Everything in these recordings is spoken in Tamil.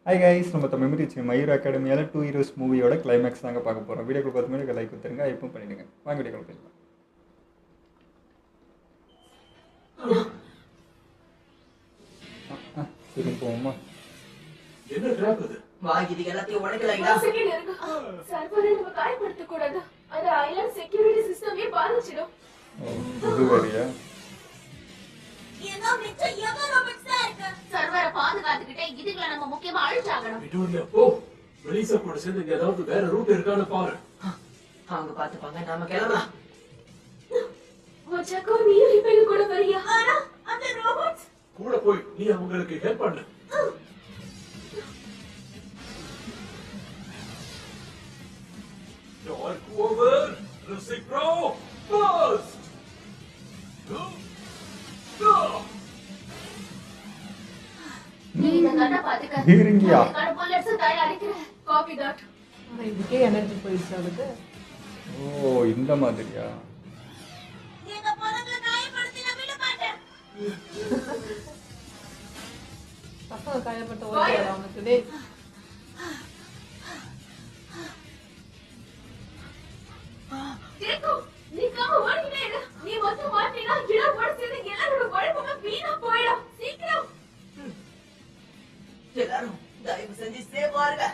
ஹாய் கைஸ், நம்ம தமிழ் மீது மயூர் அகாடமியால் 2 ஹீரோஸ் மூவியோட கிளைமேக்ஸ் தாங்க பார்க்க போகிறோம். வீடியோக்குள்ள பார்த்து மாதிரி லைக் கொடுத்துருங்க, ஐப்பும் பண்ணிடுங்க. வாங்க வீடியோக்குள்ள போயிடலாம். சரி போவோமா? என்ன டிராப் இது? இது எல்லாத்தையும் உடைக்கலைங்களா? செகண்ட் இருக்கு. சர்வரை நம்ம காயப்படுத்த கூடாது. அது ஐலண்ட் செக்யூரிட்டி சிஸ்டமே பாதிச்சிடும். இது வேறியா? ஏதோ மிச்சம் யோகா ரோபோட்ஸ் தான் இருக்கு. சர்வரை பாதுகாத்துக்கிட்டே இதுகளை நம்ம முக்கியமா அழிச்சாகணும். விடுங்க போ. வெளியில கூட சேர்ந்து இங்க ஏதாவது வேற ரூட் இருக்கான்னு பாரு. அவங்க பாத்துப்பாங்க, நாம கிளம்பலாம். வச்சக்கோ நீ ரிப்பேர் கூட வரியா? ஆனா அந்த ரோபோட்ஸ் கூட போய் நீ அவங்களுக்கு ஹெல்ப் பண்ணு. Dark over, Recipro, first! நீ இந்த கண்ணை பாத்துக்க. இருங்கியா? கண்ணு புல்லட்ஸ் தயாரிக்கிறேன். Copy that. இதுக்கே எனர்ஜி போயிடுச்சு அவளுக்கு. ஓ, இந்த மாதிரியா? நீங்க பணங்களை காயப்படுத்தி நான் விட மாட்டேன். பசங்க காயப்பட்ட ஓடியா அவனுக்கு டேய். தேக்கு நீ காம ஓடிட்டே இரு. நீ வந்து மாட்டினா இடம் உடைச்சது எல்லாரோட குழப்பமா வீணா போயிடும். சீக்கிரம் எல்லாரும் தயவு செஞ்சு சேவா இருங்க.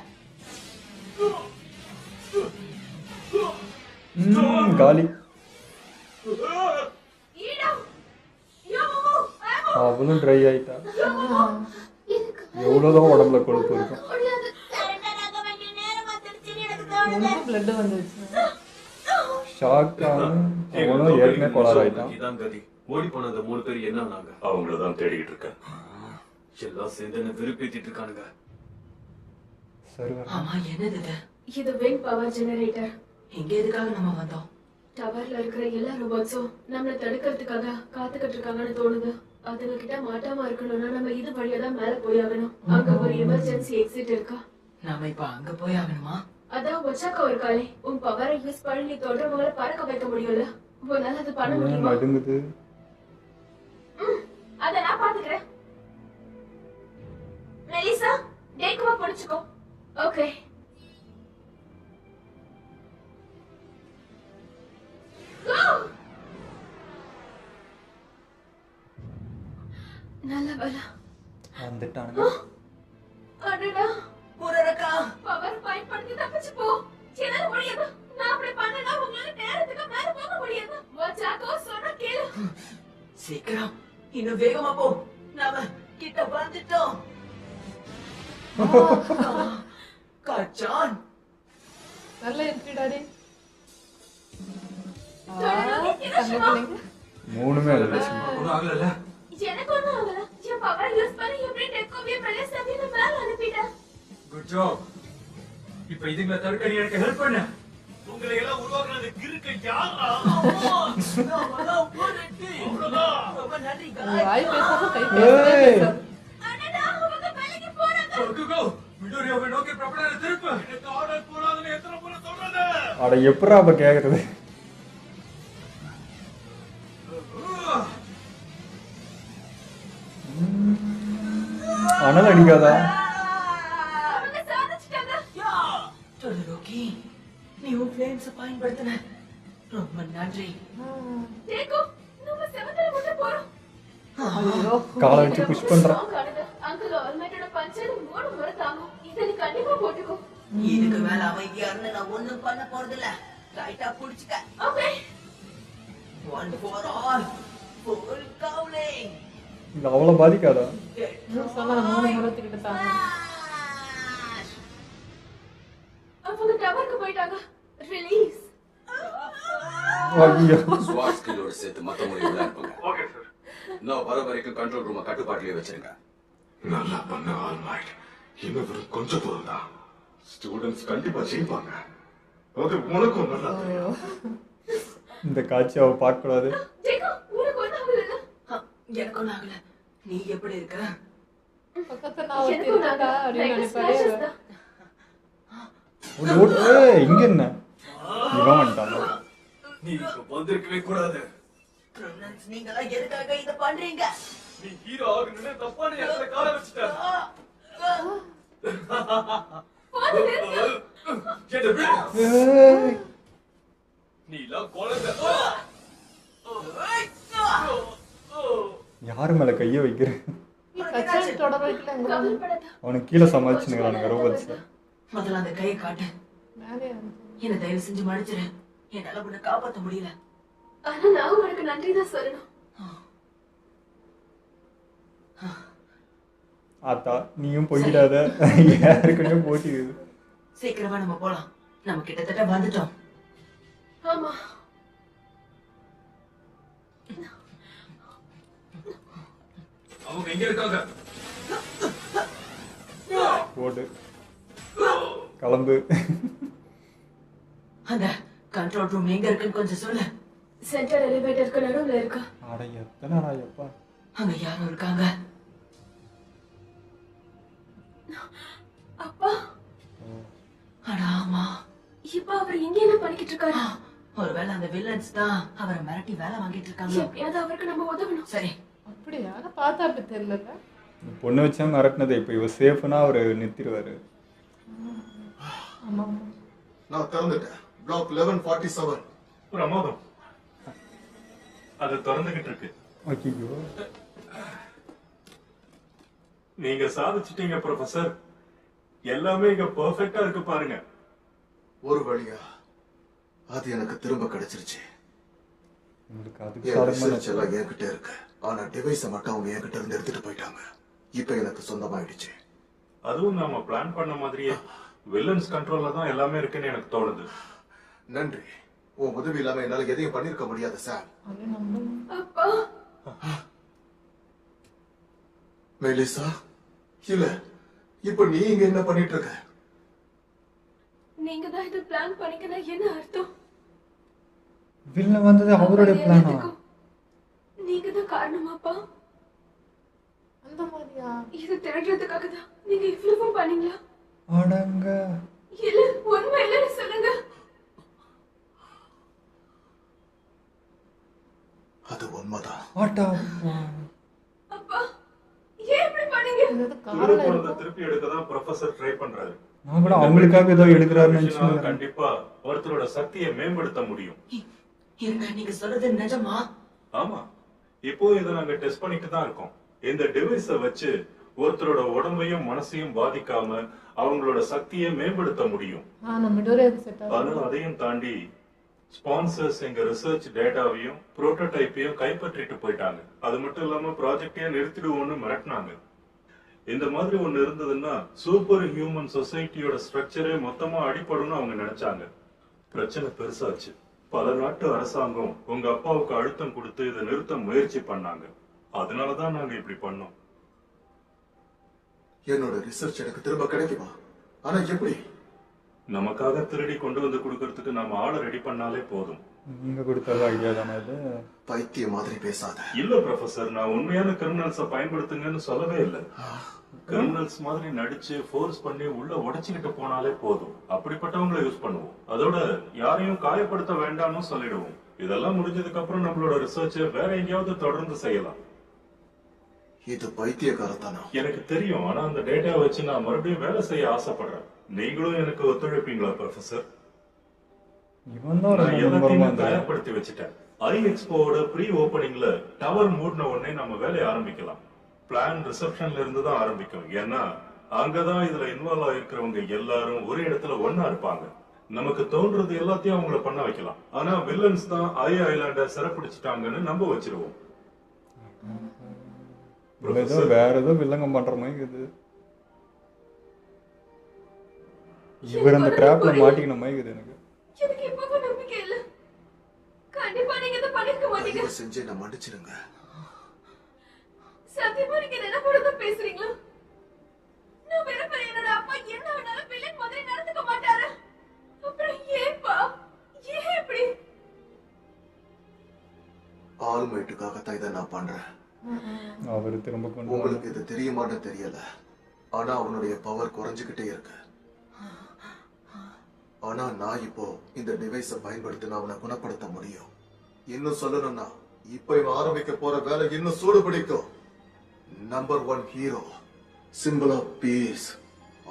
காலி. ஈடம் யோமோ அவளும் ட்ரை ஆயிட்டா. இதுக்கு எவ்வளோதான் உடம்புல கொழுப்பு இருக்கும். முடியாது. சரண்டராக வேண்டிய நேரம் வந்துருச்சுன்னு எனக்கு தோணுது. உனக்கு blood வந்துருச்சு. ஷாக்கான அவனும் ஏற்கனவே கோளாறு ஆயிட்டான். இதான் கதி. ஓடி போன அந்த 3 பேர் என்ன ஆனாங்க? அவங்கள தான் தேடிக்கிட்டு இருக்கேன். எல்லாம் சேர்ந்து என்ன வெறுப்பேத்திட்டு இருக்கானுங்க. சர்வர் ஆமா, என்னது இது? இது விங் பவர் ஜெனரேட்டர். இங்க எதுக்காக நம்ம வந்தோம்? டவர்ல இருக்கிற எல்லா ரோபோட்ஸும் நம்மள தடுக்கிறதுக்காக காத்துக்கிட்டு இருக்காங்கன்னு தோணுது. அதுங்க கிட்ட மாட்டாம இருக்கணும்னா நம்ம இது வழியா தான் மேல போய் ஆகணும். அங்க ஒரு எமர்ஜென்சி எக்ஸிட் இருக்கா? நாம இப்ப அங்க போய் ஆகணுமா? அதான் வச்சாக்கா ஒரு காலை உன் பவரை யூஸ் பண்ணி நீ தொடர்புகளை பறக்க வைக்க முடியும்ல. உன்னால அது பண்ண முடியுமா? நடுங்குது. அத நான் பாத்துக்கிறேன். மெலிசா டேக்குவா பிடிச்சுக்கோ. ஓகே. நல்ல வேலை. வந்துட்டானுங்க. அடடா, புரரக்கா, பவர் பயன்படுத்தி தப்பிச்சு போ. என்னால முடியாது. நான் அப்படி பண்ணனா உங்களால நேரத்துக்கு மேல போக முடியாது. வச்சாக்கோ சொன்ன கேளு. சீக்கிரம் இன்னும் வேகமா போ. நாம கிட்ட வந்துட்டோம். கச்சான் நல்ல என்ட்ரி டாடி. தொடர்ந்து மூணுமே ரிலேஷன். ஒன்றும் ஆகல. எனக்கு ஒண்ணும் ஆகல. என் பவரை யூஸ் பண்ணி எப்படி டெக்கோவிய மெலிசாவிய மேல அனுப்பிட்டேன். Good job. இப்போ இதுங்களை தடுக்க நீ எனக்கு ஹெல்ப் பண்ணு. உங்களை எல்லாம் உருவாக்குனது கிறுக்க யாரா? நாமெல்லாம் ஒரு டீம். ரொம்ப நன்றி வாய் guys. பேசாம கை ஏய். பேசாம. அடடா, அவங்க வேலைக்கு போறாங்க. கோ விடோரியாவை நோக்கி பிரபலரை திருப்பு. எனக்கு ஆர்டர் போடாதுன்னு எத்தனை முறை சொல்றது? அட எப்படா அப்ப கேக்குறது? அனல் அடிக்காதா? அவங்க சாதிச்சிட்டாங்க. தொடரோக்கி, நீ உன் ஃப்ளேம்ஸை பயன்படுத்தின ரொம்ப நன்றி. டேக்கோ, நம்ம செவத்துல முட்ட போறோம். ஐயோ. காலை வச்சு புஷ் பண்றான். அங்கிள் ஆல்மைட்டோட பஞ்சர் 3 முறை தாங்கும். இதை நீ கண்டிப்பா போட்டுக்கோ. இதுக்கு மேல அமைதியா இருந்து நான் ஒண்ணும் பண்ண போறது இல்ல. ரைட்டா புடிச்சுக்க. Okay. One for all. Full cowling. இது அவ்வளவு பாதிக்காதா? சொன்னா 3 முறை திக்கிட்டு தாங்க. அவங்க டவருக்கு போயிட்டாங்க. ரிலீஸ். ஐயோ. ஸ்வாட் ஸ்கில்லோட சேர்த்து மத்தவங்க உள்ள இருப்பாங்க. Okay sir. நான் வர வரைக்கும் கண்ட்ரோல் ரூமை கட்டுப்பாட்டிலே வச்சிருங்க. நல்லா பண்ண ஆல்மைட். இன்னும் வெறும் கொஞ்சம் தூரம் தான். ஸ்டூடெண்ட்ஸ் கண்டிப்பா ஜெயிப்பாங்க. அது உனக்கும் நல்லா தெரியும். இந்த காட்சி அவ பார்க்க கூடாது. டேக்கோ, உனக்கு ஒண்ணும் ஆகல. எனக்கு ஒண்ணும் ஆகல. நீ எப்படி இருக்க? பக்கத்துல நான் ஒருத்தி இருக்கா அப்படின்னு நினைப்பாரு. இங்க என்ன இவன் வந்துட்டான். நீ இப்ப வந்திருக்கவே கூடாது. பிரனன்ஸ், நீங்களா எதுக்காக இத பண்றீங்க? நீ ஹீரோ ஆகணும்னு தப்பான இடத்துல கால வச்சுட்ட. என்ன விடு. ஏய், நீ எல்லாம் குழந்தை. யாரு மேல கைய வைக்கிறேன்? கச்சேரி தொடர வைக்கல கவலைப்படாத. அவனுக்கு கீழே சமாளிச்சுனுங்கிறானுங்க ரோபோட்ஸ். முதல்ல அந்த கையை காட்டு. மேலே என்ன தயவு செஞ்சு மன்னிச்சிரு. என்னால உன்னை காப்பாத்த முடியல. ஆனா நான் உனக்கு நன்றி தான் சொல்லணும். ஆத்தா நீயும் போயிடாத, யாருக்குமே போட்டிடுது. சீக்கிரமா நம்ம போலாம். நம்ம கிட்டத்தட்ட வந்துட்டோம். ஆமா, அவங்க எங்க இருக்காங்க? போடு கிளம்பு. அந்த கண்ட்ரோல் ரூம் எங்க இருக்குன்னு கொஞ்சம் சொல்லு. சென்ட்ரல் எலிவேட்டருக்கு நடுவுல இருக்கா. அட எத்தனை எப்பா. அங்க யாரும் இருக்காங்க? அப்பா, அட ஆமா. இப்ப அவர் எங்க என்ன பண்ணிக்கிட்டு இருக்காரு? ஒருவேளை அந்த வில்லன்ஸ் தான் அவரை மிரட்டி வேலை வாங்கிட்டு இருக்காங்க. எப்படியாவது அவருக்கு நம்ம உதவணும். சரி, அப்படியா? ஆனா பார்த்தா அப்படி தெரியல. பொண்ணு வச்சா மிரட்டினது, இப்போ இவ சேஃப்னா அவர் நிறுத்திடுவாரு. ஆமா நான் திறந்துட்டேன். பிளாக் 1147. பிரமாதம். அது திறந்துகிட்டு இருக்கு. ஐயோ, நீங்க சாதிச்சிட்டீங்க ப்ரொஃபசர். எல்லாமே இங்க பெர்ஃபெக்ட்டா இருக்கு பாருங்க. ஒரு வழியா அது எனக்கு திரும்ப கிடைச்சிருச்சு. உங்களுக்கு அதுக்கு என் சாதகமான research எல்லாம் என்கிட்ட இருக்கு. ஆனா டிவைஸை மட்டும் அவங்க என்கிட்ட இருந்து எடுத்துட்டு போயிட்டாங்க. இப்ப எனக்கு சொந்தமாயிடுச்சு. அதுவும் நாம பிளான் பண்ண மாதிரியே வில்லன்ஸ் கண்ட்ரோல்ல தான் எல்லாமே இருக்குன்னு எனக்கு தோணுது. நன்றி. உன் உதவி இல்லாம என்னால எதையும் பண்ணிருக்க முடியாது சார். அது நம்ம அப்பா, மெலிசா, இல்ல இப்ப நீ இங்க என்ன பண்ணிட்டு இருக்க? நீங்க தான் இதை பிளான் பண்ணிக்கணும். என்ன அர்த்தம்? வில்ல வந்தது அவருடைய பிளானா? நீங்க தான் காரணமாப்பா. அந்த மாதிரியா? இது திருடுறதுக்காக தான் நீங்க இவ்வளவும் பண்ணீங்களா? அடங்க, இல்ல, உண்மை இல்லைன்னு சொல்லுங்க. அது உண்மைதான். ஆட்டா அப்பா, ஏன் இப்படி பண்ணீங்க? இது திருடு காரணம் போனதை இருக்கும். திருப்பி எடுக்க தான் ப்ரொஃபசர் ட்ரை பண்றாரு. நான் கூட அவங்களுக்காக ஏதோ எடுக்கிறாருன்னு விஷயம் நினைச்சு. கண்டிப்பா ஒருத்தரோட சக்தியை மேம்படுத்த முடியும். இருங்க, நீங்க சொல்றது நிஜமா? ஆமா, இப்போ இதை நாங்க டெஸ்ட் பண்ணிட்டு தான் இருக்கோம். இந்த டிவைஸ வச்சு ஒருத்தரோட உடம்பையும் மனசையும் பாதிக்காம அவங்களோட சக்தியை மேம்படுத்த முடியும். நம்ம மிடோரே செட் ஆனா ஆகும். அதையும் தாண்டி ஸ்பான்சர்ஸ் எங்க ரிசர்ச் டேட்டாவையும் புரோட்டோடைப்பையும் கைப்பற்றிட்டு போயிட்டாங்க. அது மட்டும் இல்லாம ப்ராஜெக்டே நிறுத்திடுவோம்னு மிரட்டினாங்க. இந்த மாதிரி ஒண்ணு இருந்ததுன்னா சூப்பர் ஹியூமன் சொசைட்டியோட ஸ்ட்ரக்சரே மொத்தமா அடிபடும்னு அவங்க நினைச்சாங்க. பிரச்சனை பெருசாச்சு. பல நாட்டு அரசாங்கம் உங்க அப்பாவுக்கு அழுத்தம் கொடுத்து இதை நிறுத்த முயற்சி பண்ணாங்க. அதனாலதான் நாங்க இப்படி பண்ணோம். என்னோட ரிசர்ச் எனக்கு திரும்ப கிடைக்குமா? ஆனா எப்படி? நமக்காக திருடி கொண்டு வந்து கொடுக்கறதுக்கு நாம ஆளை ரெடி பண்ணாலே போதும். நீங்க கொடுத்தது ஐடியா தானே இது? பைத்திய மாதிரி பேசாத. இல்ல ப்ரொஃபசர், நான் உண்மையான கிரிமினல்ஸ பயன்படுத்துங்கன்னு சொல்லவே இல்லை. கிரிமினல்ஸ் மாதிரி நடிச்சு ஃபோர்ஸ் பண்ணி உள்ள உடைச்சுக்கிட்டு போனாலே போதும். அப்படிப்பட்டவங்களை யூஸ் பண்ணுவோம். அதோட யாரையும் காயப்படுத்த வேண்டாம்னு சொல்லிடுவோம். இதெல்லாம் முடிஞ்சதுக்கு அப்புறம் நம்மளோட ரிசர்ச்சை வேற எங்கேயாவது தொடர்ந்து செய்யலாம். இது பைத்தியக்காரத்தானா? எனக்கு தெரியும், ஆனா அந்த டேட்டா வச்சு நான் மறுபடியும் வேலை செய்ய ஆசைப்படுறேன். நீங்களும் எனக்கு ஒத்துழைப்பீங்களா ப்ரொஃபசர்? இவன் தான் நான் ரொம்ப எல்லாத்தையுமே நம்புறமா தயார்படுத்தி வச்சுட்டேன். ஐ எக்ஸ்போவோட ப்ரீ ஓபனிங்ல டவர் மூடின உடனே நம்ம வேலையை ஆரம்பிக்கலாம். பிளான் ரிசப்ஷன்ல இருந்து தான் ஆரம்பிக்கும். ஏன்னா அங்கதான் இதுல இன்வால்வ் ஆயிருக்கிறவங்க எல்லாரும் ஒரே இடத்துல ஒன்னா இருப்பாங்க. நமக்கு தோன்றது எல்லாத்தையும் அவங்கள பண்ண வைக்கலாம். ஆனா வில்லன்ஸ் தான் ஐலாண்ட சிறப்பிடிச்சிட்டாங்கன்னு நம்ப வச்சிருவோம். ஏதோ வேற ஏதோ வில்லங்கம் பண்ற மாதிரி இருக்குது. இவர் அந்த ட்ராப்ல மாட்டிக்கின மாதிரி இருக்குது எனக்கு. எனக்கு இப்பவும் நம்பிக்கை இல்ல. கண்டிப்பா நீங்க இதை பண்ணிருக்க மாட்டீங்க. தயவு செஞ்சு என்ன மன்னிச்சிடுங்க. சத்தியமா நீங்க நினைப்போட பேசுறீங்களா? நான் விரும்புறேன் என்னோட அப்பா என்ன வேணாலும் வில்லன் மாதிரி நடந்துக்க மாட்டாரு. அப்புறம் ஏன்பா? ஏன் இப்படி? ஆல்மைட்டுக்காகத்தான் இதை நான் பண்றேன். அவரு திரும்ப கொண்டு உங்களுக்கு இது தெரியுமான்னு தெரியல, ஆனா அவனுடைய பவர் குறைஞ்சுக்கிட்டே இருக்கு. ஆனா நான் இப்போ இந்த டிவைஸை பயன்படுத்தினா அவனை குணப்படுத்த முடியும். இன்னும் சொல்லணும்னா இப்ப இவன் ஆரம்பிக்க போற வேலை இன்னும் சூடு பிடிக்கும். Number 1 hero, symbol of peace,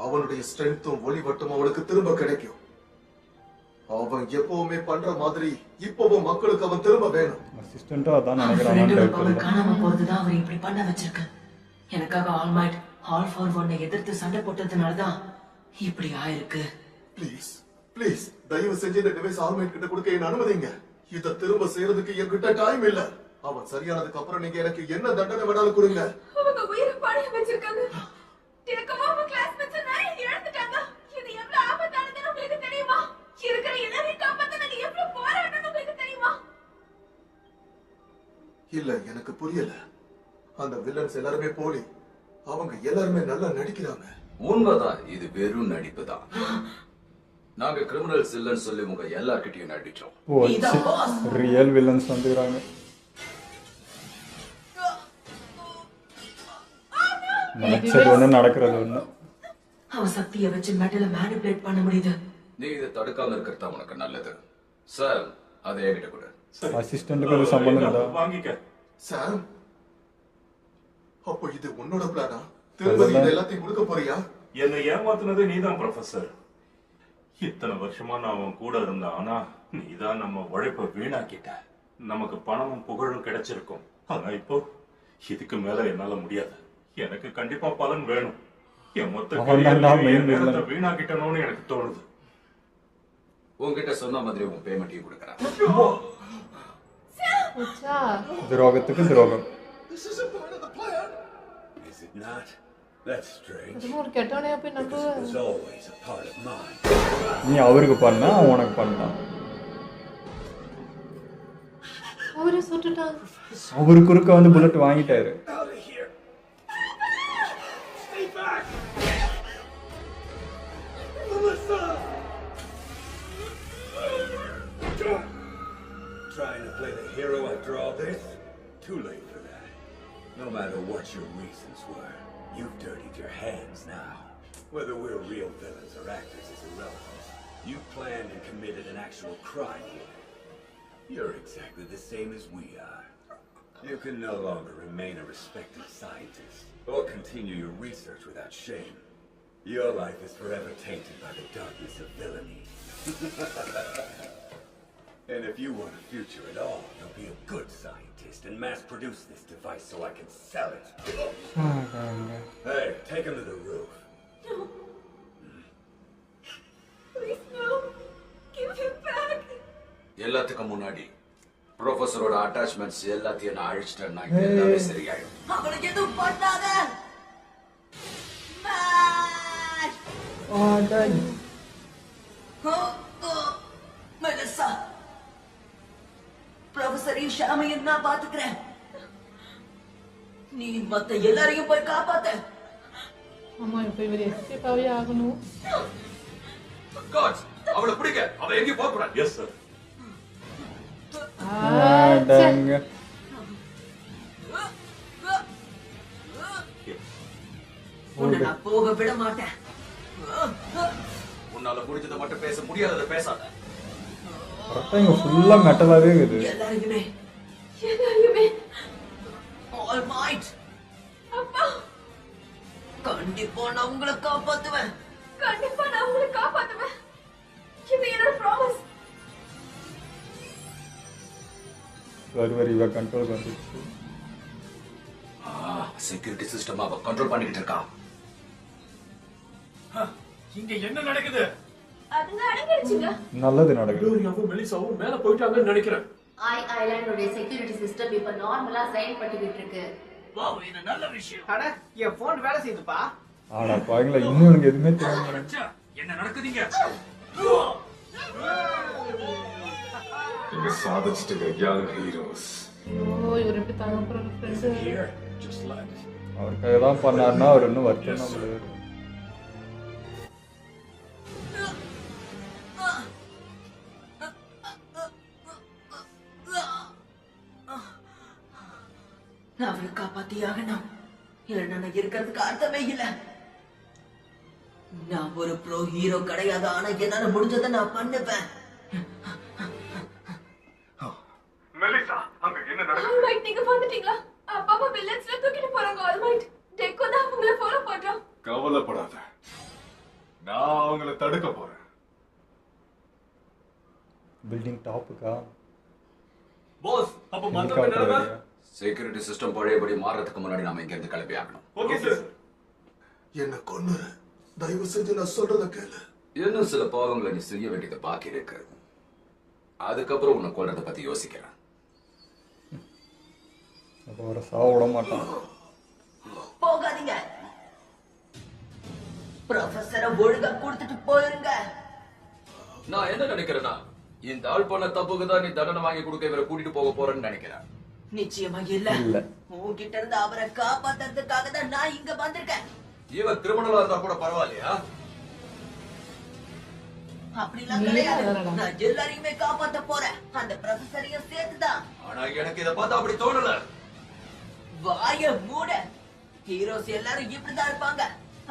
அவனுடைய ஸ்ட்ரென்த்தும் ஒளிவட்டும் அவனுக்கு திரும்ப கிடைக்கும். அவன் எப்பவுமே பண்ற மாதிரி இப்பவும் மக்களுக்கு அவன் திரும்ப வேணும். அசிஸ்டண்ட்டும் அதான் ஃப்ரெண்டோட நினைக்கிறான். பவர் காணாம போறதுதான் அவர் இப்படி பண்ண வச்சிருக்கு. எனக்காக ஆல்மைட் ஆல் ஃபார் ஒன்னை எதிர்த்து சண்டை போட்டதுனாலதான் இப்படி ஆயிருக்கு. ப்ளீஸ் ப்ளீஸ் தயவு செஞ்சு இந்த டிவைஸ் ஆல்மைட் கிட்ட கொடுக்க என்ன அனுமதிங்க. இத திரும்ப செய்யறதுக்கு என்கிட்ட டைம் இல்ல. அவன் சரியானதுக்கு அப்புறம் நீங்க எனக்கு என்ன தண்டனை வேணாலும் கொடுங்க. அவங்க உயிரை பணைய வச்சிருக்காங்க. எனக்கும் அவங்க கிளாஸ்மேட்ஸ் நிறைய இழந்துட்டாங்க. இது எவ்வளவு ஆபத்தானதுன்னு உங்களுக்கு தெரியுமா? இருக்கிற எல்லாரையும் காப்பாத்த நாங்க எவ்வளவு போராடணும் உங்களுக்கு தெரியுமா? இல்ல எனக்கு புரியல. அந்த வில்லன்ஸ் எல்லாருமே போலி. அவங்க எல்லாருமே நல்லா நடிக்கிறாங்க. உண்மைதான், இது வெறும் நடிப்பு தான். நாங்க கிரிமினல்ஸ் இல்லைன்னு சொல்லி உங்க எல்லார்கிட்டயும் நடிச்சோம். போச்சு, ரியல் வில்லன்ஸ் வந்துக்கிறாங்க. நினைச்சது ஒண்ணு நடக்கிறது ஒண்ணு. அவன் சக்தியை வச்சு மெட்டலை மேனிபுலேட் பண்ண முடியுது. நீ இதை தடுக்காம இருக்கிறதா உனக்கு நல்லது. சார், அதை என்கிட்ட கொடு. அசிஸ்டண்ட்டுக்கு ஒரு சம்பந்தம் இல்ல. வாங்கிக்க. சாம், அப்போ இது உன்னோட பிளானா? திரும்ப நீ எல்லாத்தையும் கொடுக்க போறியா? என்னை ஏமாத்துனது நீதான் ப்ரொஃபசர். இத்தனை வருஷமா நான் அவன் கூட இருந்தேன். ஆனா நீதான் நம்ம உழைப்ப வீணாக்கிட்ட. நமக்கு பணமும் புகழும் கிடைச்சிருக்கும். ஆனா இப்போ இதுக்கு மேல என்னால முடியாது. எனக்கு கண்டிப்பா பலன் வேணும். என் மொத்த நேரத்தை வீணாக்கிட்டனோன்னு எனக்கு தோணுது. உங்ககிட்ட சொன்ன மாதிரி உன் பேமெண்ட்டையும் கொடுக்கறேன். அச்சா துரோகத்துக்கு துரோகம். Is it not? That's strange. அதுவும் ஒரு கெட்டவனையா போய் Because it was நம்புவேன். always a part of mine. நீ அவருக்கு பண்ணா அவன் உனக்கு பண்ணான். அவரே சுட்டுட்டாங்க. அவரு குறுக்க வந்து புல்லட் வாங்கிட்டாரு. Out of here! Stay back! Melissa! Trying to play the hero after all this? Too late for that. No matter what your reasons were, you've dirtied your hands now. Whether we're real villains or actors is irrelevant. You planned and committed an actual crime here. You're exactly the same as we are. You can no longer remain a respected scientist or continue your research without shame. Your life is forever tainted by the darkness of villainy. And if you want a future at all, you'll be a good scientist and mass-produce this device so I can sell it. Hey, take him to the roof. No. Please no. Give him back. எல்லாத்துக்கும் முன்னாடி ப்ரொஃபஸரோட அட்டாச்மெண்ட்ஸ் எல்லாத்தையும் நான் அழிச்சிட்டேன்னா எல்லாமே சரியாயிடும். அவனுக்கு எதுவும் பண்ணாத. மெலிசா, ப்ரொஃபஸரையும் ஷாமையும் நான் பாத்துக்கிறேன். நீ மத்த எல்லாரையும் போய் காப்பாத்த. ஆமா இப்ப இவர் எஸ்கேப் ஆவே ஆகணும். காட்ஸ், அவளை பிடிக்க. அவ எங்கேயும் போக கூடாது. Yes sir. ஆடங்க. உன்னை நான் போக விட மாட்டேன். உன்னால முடிஞ்சதை மட்டும் பேச, முடியாததை பேசாத. கரெக்டா இங்க ஃபுல்லா மெட்டலாவே இருக்குது. எல்லாரையுமே ஆல் மைட். அப்பா, கண்டிப்பா நான் உங்களை காப்பாத்துவேன். கண்டிப்பா நான் உங்களை காப்பாத்துவேன். இது என்னோட ப்ராமிஸ். சர்வர் இவ கண்ட்ரோல் வந்துச்சு. செக்யூரிட்டி சிஸ்டம் அவ கண்ட்ரோல் பண்ணிக்கிட்டு இருக்கா. இங்க என்ன நடக்குது? அதுங்க அடங்கிடுச்சுங்க. நல்லது நடக்குது. குளோரியாவும் மெலிசாவும் மேல போயிட்டாங்கன்னு நினைக்கிறேன். ஐலாண்டோட செக்யூரிட்டி சிஸ்டம் இப்ப நார்மலா சைன் பண்ணிக்கிட்டு இருக்கு. வாவ், இது நல்ல விஷயம். அட, என் போன் வேலை செய்யுதுப்பா. ஆனா பாருங்களா, இன்னும் எனக்கு எதுவுமே தெரியல. என்ன நடக்குதுங்க? நீங்க சாதிச்சிட்டு young heroes. ஓ இவர் எப்படி தாங்க போற ஃப்ரெண்ட்ஸ். Here, just land. அவருக்காக தான் பண்ணாருன்னா அவர் இன்னும் வருத்தம் தான் பண்ணுவாரு. நான் அவரை காப்பாத்தியாகணும். இல்லைன்னா நான் இருக்கிறதுக்கு அர்த்தமே இல்ல. நான் ஒரு ப்ரோ ஹீரோ கிடையாது. ஆனா என்னால முடிஞ்சதை நான் பண்ணுவேன். மெலிசா, அங்க என்ன நடக்குது? ஆல்மைட், நீங்க வந்துட்டீங்களா? அப்பாவை வில்லன்ஸ்ல தூக்கிட்டு போறாங்க. ஆல்மைட், டெக்கோ தான் உங்களை ஃபாலோ பண்றான். கவலைப்படாத. தடுக்க போறேன். பில்டிங் டாப்புக்கா? பாஸ் அப்ப மத்த நிலைமை செக்யூரிட்டி சிஸ்டம் பழையபடி மாறதுக்கு முன்னாடி நாம இங்க இருந்து கிளம்பி ஆகணும். Okay sir. என்ன கொன்னுரு. தயவு செஞ்சு நான் சொல்றத கேளு. இன்னும் சில பாவங்களை நீ செய்ய வேண்டியது பாக்கி இருக்கு. அதுக்கப்புறம் உன்னை கொல்றதை பத்தி யோசிக்கிறேன். அப்போ வர சாவ விட மாட்டான். போகாதீங்க. ப்ரொஃபஸரை ஒழுங்கா கொடுத்துட்டு போயிருங்க. நான் என்ன நினைக்கிறேன்னா, இந்த ஆள் பண்ண தப்புக்கு தான் நீ தண்டனை வாங்கி கொடுக்க இவரை கூட்டிட்டு போக போறேன்னு நினைக்கிறேன். நிச்சயமா இல்ல. உன்கிட்ட இருந்து அவரை காப்பாத்துறதுக்காக தான் நான் இங்க வந்திருக்கேன். இவன் கிரிமினலா இருந்தா கூட பரவாயில்லையா? அப்படிலாம் கிடையாது. நான் எல்லாரையுமே காப்பாத்த போறேன், அந்த ப்ரொஃபஸரையும் சேர்த்துதான். ஆனா எனக்கு இதை பார்த்தா அப்படி தோணல. வாய மூட. ஹீரோஸ் எல்லாரும் இப்படிதான் இருப்பாங்க.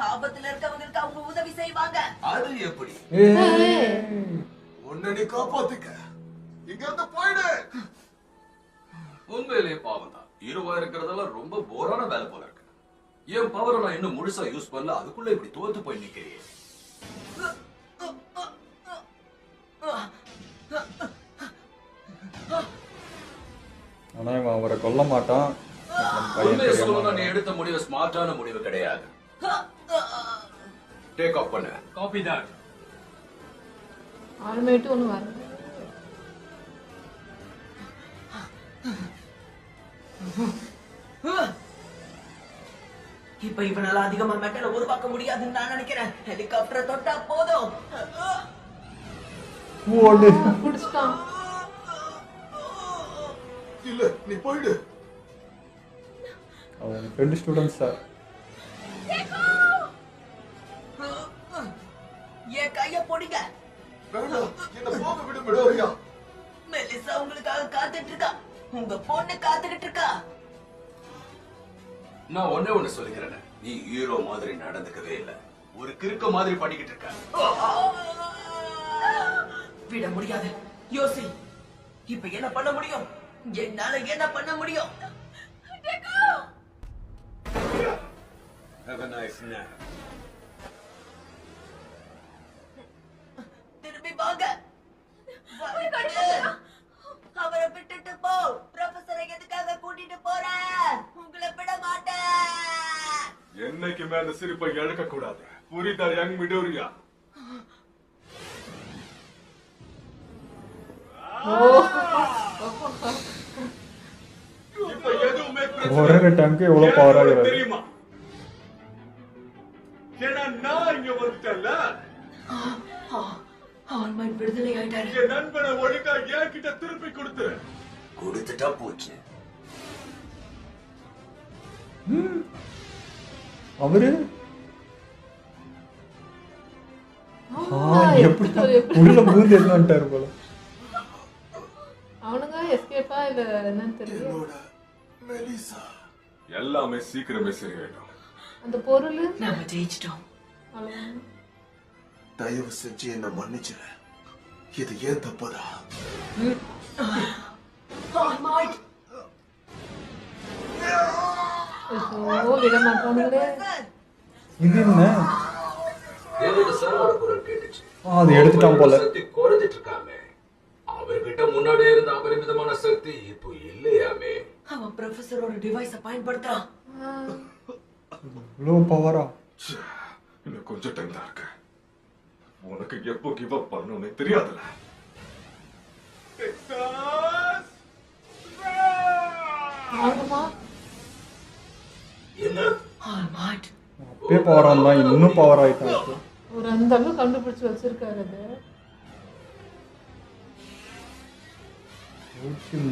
ஆபத்துல இருக்கவங்களுக்கு அவங்க உதவி செய்வாங்க. அது எப்படி? உன்னை நீ காப்பாத்திக்க. இங்க இருந்து போயிடு. உண்மையிலேயே பாவம் தான். ஹீரோவா இருக்கிறதெல்லாம் ரொம்ப போரான வேலை போல இருக்கு. என் பவரை நான் இன்னும் முழுசா யூஸ் பண்ணல, அதுக்குள்ள இப்படி தோத்து போய் நிக்கிறேன். ஆனா இவன் அவரை கொல்ல மாட்டான். உண்மையை சொல்லணும்னா நீ எடுத்த முடிவு ஸ்மார்ட்டான முடிவு கிடையாது. டேக் ஆஃப் பண்ணு. காப்பி தான். ஆல்மேட் ஒன்று வரல. இப்ப இவனால அதிகமா மெட்டலை உருவாக்க முடியாதுன்னு நான் நினைக்கிறேன். ஹெலிகாப்டரை தொட்டா போதும். புடிச்சிட்டான். இல்ல நீ போயிடு. அவன் ஃப்ரெண்ட் ஸ்டூடெண்ட்ஸ் சார். என் கைய பொடிங்க. வேண்டாம், என்ன போக விடு மிடோரியா. மெலிசா உங்களுக்காக காத்துட்டு இருக்கா. உங்க பொண்ணு காத்துக்கிட்டு இருக்கா. நான் ஒண்ணு சொல்லிக்கிறேன், நீ ஹீரோ மாதிரி நடந்துக்கவே இல்ல, ஒரு கிறுக்க மாதிரி பண்ணிக்கிட்டு இருக்க. விட முடியாது. யோசி, இப்ப என்ன பண்ண முடியும்? என்னால என்ன பண்ண முடியும்? Have a nice nap. திரும்பி வாங்க. அவரை விட்டுட்டு போ. ப்ரொஃபஸரை எதுக்காக கூட்டிட்டு போற? உங்களை விட மாட்டேன். என்னைக்குமே அந்த சிரிப்பை இழக்க கூடாது. புரியுதா யங் மிடோரியா? இப்ப எதுவுமே ஒரே டைம்க்கு எவ்வளவு பவர் ஆகுது தெரியுமா? ஏன்னா நான் இங்க வந்துட்டேன்ல. ஆல்மைட் விடுதலை ஆயிட்டாரு. என் நண்பனை ஒழுங்கா என்கிட்ட திருப்பி கொடுத்துரு. கொடுத்துட்டா போச்சு. அவரு எப்படி உள்ள பூந்து எடுத்துட்டாரு போல. அவனுங்க எஸ்கேப்பா இல்ல என்னன்னு தெரியல. மெலிசா எல்லாமே சீக்கிரமே சரியாயிடும். அந்த பொருள் நாம ஜெயிச்சிட்டோம். தயவு செஞ்சு என்ன மன்னிச்சிரு. இது ஏன் தப்புதா? ஆல்மைட் விட மாட்டானுங்களே. இது என்ன? எனக்கு சர்வோட குரல் கேட்டுச்சு. அது எடுத்துட்டான் போல. சக்தி குறைஞ்சிட்டு இருக்காமே. அவர்கிட்ட முன்னாடி இருந்த அபரிமிதமான சக்தி இப்போ இல்லையாமே. அவன் ப்ரொஃபஸரோட டிவைஸ பயன்படுத்துறான். இவ்வளோ பவரா? இன்னும் கொஞ்சம் டைம் தான் இருக்கு. உனக்கு எப்போ கிவ் அப் பண்ணணும்னு தெரியாதுல. என்ன? ஆல்மைட் அப்பே பவர் ஆனா இன்னும் பவர் ஆயிட்டான். ஒரு அந்த அளவு கண்டுபிடிச்சு வச்சிருக்காரு அது.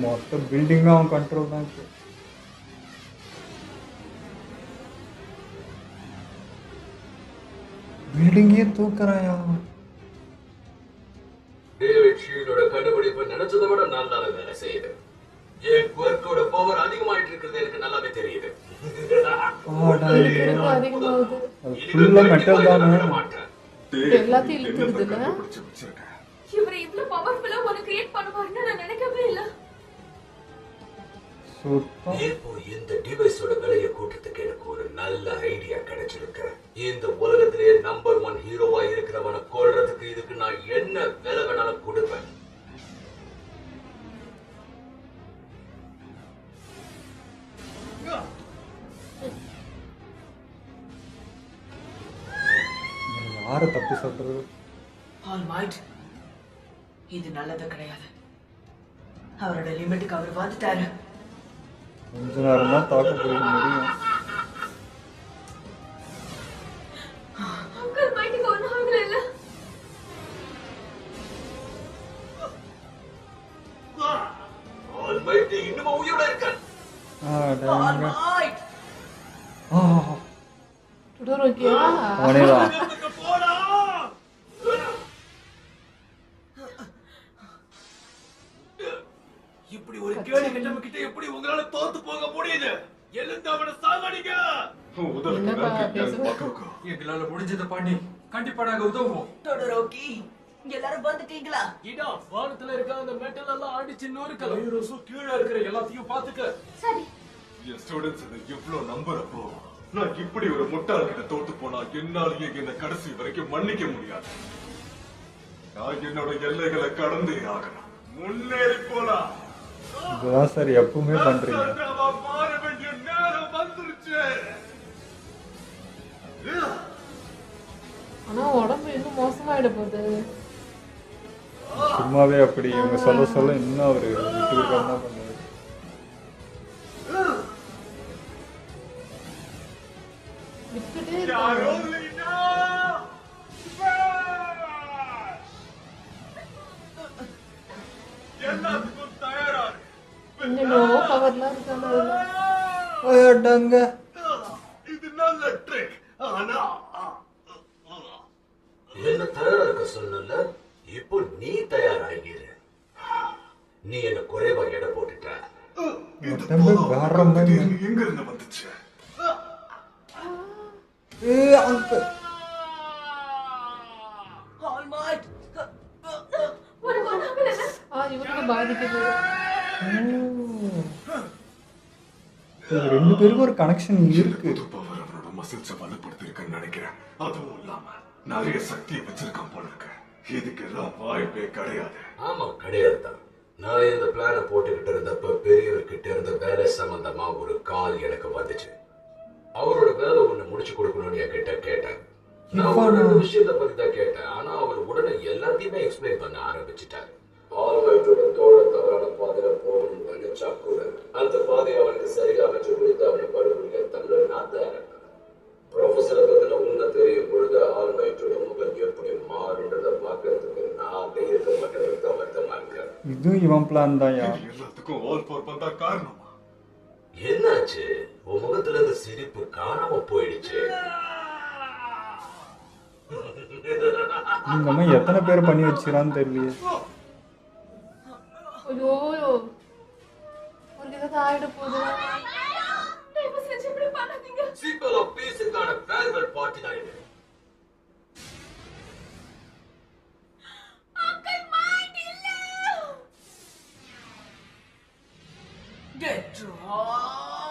மொத்த பில்டிங்கா அவன் கண்ட்ரோல் தான் இருக்கு. பில்டிங்கே தூக்குறாயா? டேவிட் ஷீல்டோட கண்டுபிடிப்பு நினைச்சதை விட நல்லா வேலை செய்யுது. என் குவர்க்கோட பவர் அதிகமாயிட்டு இருக்கிறது எனக்கு நல்லாவே தெரியுது. அதிகமாகுது. ஃபுல்லா மெட்டல் தானே. எல்லாத்தையும் இழுத்துருது இல்ல. இவரை இவ்வளவு பவர்ஃபுல்லா ஒரு கிரியேட் பண்ணுவாருன்னு நான் நினைக்கவே இல்ல. சுத்தம். இப்போ இந்த டிவைஸோட விலையை கூட்டத்துக்கு எனக்கு ஒரு நல்ல ஐடியா கிடைச்சிருக்கு. இந்த உலகத்திலேயே நம்பர் 1 ஹீரோவா இருக்கிறவனை கொல்றதுக்கு இதுக்கு நான் என்ன விலை வேணாலும் கொடுப்பேன். யாரை தப்பு சொல்றது? ஆல்மைட், இது நல்லது கிடையாது. அவரோட லிமிட்டுக்கு அவர் வந்துட்டாரு. கொஞ்ச நேரம் தான் தாக்க போக முடியும். அங்கிள் மைட்டுக்கு ஒன்றும் ஆகல இல்ல. ஆல்மைட் இன்னும் உயிரோட இருக்கான். All Might Tudorokiya. அவனேதான். இப்படி ஒரு கேடு கட்டம கிட்ட எப்படி உங்களால தோத்து போக முடியுது? எழுந்து அவனை சாகடிங்க. எங்களால முடிஞ்சதை பண்ணி கண்டிப்பா நாங்க உதவுவோம். டொடரோக்கி, எல்லாரும் வந்துட்டீங்களா? இதா வானத்துல இருக்க அந்த மெட்டல் எல்லாம் அடிச்சு நொறுக்கல. வைரஸு கீழே இருக்கிற எல்லாத்தையும் பாத்துக்க. சரி. என் ஸ்டூடெண்ட்ஸ் இதை எவ்வளவு நம்புறப்போ நான் இப்படி ஒரு முட்டாள் கிட்ட தோத்து போனா என்னாலேயே என்ன கடைசி வரைக்கும் மன்னிக்க முடியாது. நான் என்னோட எல்லைகளை கடந்தே ஆகணும். முன்னேறி போலாம். இதுதான் சார் எப்பவுமே பண்றீங்க. மாற வேண்டிய நேரம் வந்துருச்சு. ஆனா உடம்பு இன்னும் மோசமாயிட போகுது. சும்மாவே அப்படி இவங்க சொல்ல சொல்ல இன்னும் அவரு விட்டு கொடுக்காம தான் பண்ணுவாரு. விட்டுட்டே இருக்காங்க. எல்லாத்துக்கும் தயாரா என்னென்னோ பவர்லாம் இருக்காங்க. இது நல்ல ட்ரிக். ஆனா என்ன தயாரா இருக்க சொன்னல, இப்போ நீ தயாராகிற. நீ என்ன குறைவா எடை போட்டுட்ட. எங்க இருந்து வந்துச்சு? ஆல்மைட், இவருக்கு பாதிக்குது. ரெண்டு பேருக்கும் ஒரு கனெக்ஷன் இருக்கு. அவரோட மசில்ஸை வலுப்படுத்திருக்கேன்னு நினைக்கிறேன். அதுவும் இல்லாம நிறைய சக்தியை வச்சிருக்கான் போல இருக்கு. இதுக்கெல்லாம் வாய்ப்பே கிடையாது. ஆமா, கிடையாது தான். நான் இந்த பிளான போட்டுக்கிட்டு இருந்தப்ப பெரியவர்கிட்ட இருந்த வேலை சம்பந்தமா ஒரு கால் எனக்கு வந்துச்சு. அவரோட வேலை ஒண்ணு முடிச்சு கொடுக்கணும்னு என்கிட்ட கேட்டேன். நான் ஒரு 2 விஷயத்தை பத்தி தான் கேட்டேன். ஆனா அவர் உடனே எல்லாத்தையுமே எக்ஸ்பிளைன் பண்ண ஆரம்பிச்சுட்டாரு. ஆல்மைட்டோட தோழ தவறான பாதையில போகணும்னு நினைச்சா கூட அந்த பாதையை அவனுக்கு சரியா அமைச்சு கொடுத்து அவனை படுகொலை தள்ள நான் தயாரிட்டேன். ப்ரொஃபஸரை பத்தின உண்மை தெரியும் பொழுது ஆல்மைட்டோட முகம் எப்படி மாறுன்றதை பார்க்கறதுக்கு நான் அங்கே இருக்க மாட்டேன். வருத்தமா இருக்கேன். இதுவும் இவன் பிளான் தான். எல்லாத்துக்கும் ஆல் ஃபார் பந்தா காரணமா? என்னாச்சு? உன் முகத்துல இருந்து சிரிப்பு காணாம போயிடுச்சு. இந்த மாதிரி எத்தனை பேர் பண்ணி வச்சிரான்னு தெரியலையே. ஐயோ, ஒரு ஏதாவது ஆயிட போகுது. தயவு செஞ்சு இப்படி பண்ணாதீங்க. சிம்பிள் ஆஃப் பீஸுக்கான ஃபேர்வெல் பார்ட்டி தான் இது. அங்கிள் மைண்ட் இல்ல. டெட்ராய்ட்.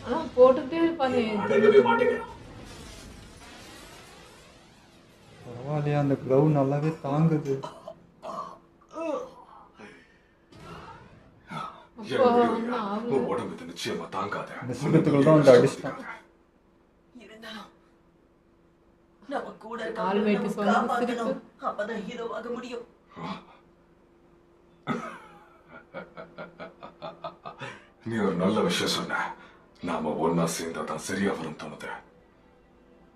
ஆனா போட்டுட்டே இருப்பானே. அடங்கவே மாட்டேங்கிறான். பரவாயில்லையா, அந்த க்ளவ் நல்லாவே தாங்குது. உடம்பு இது நிச்சயமா தாங்காத. இந்த சிகத்துக்குள்ள தான் வந்து அடிச்சிட்டான். இருந்தாலும் நம்ம கூட ஆல்மைட் சொன்ன சிரிப்பு. அப்பதான் ஹீரோவாக முடியும். நீ ஒரு நல்ல விஷயம் சொன்ன. நாம ஒன்னா சேர்ந்தா தான் சரியா வரும் தோணுது.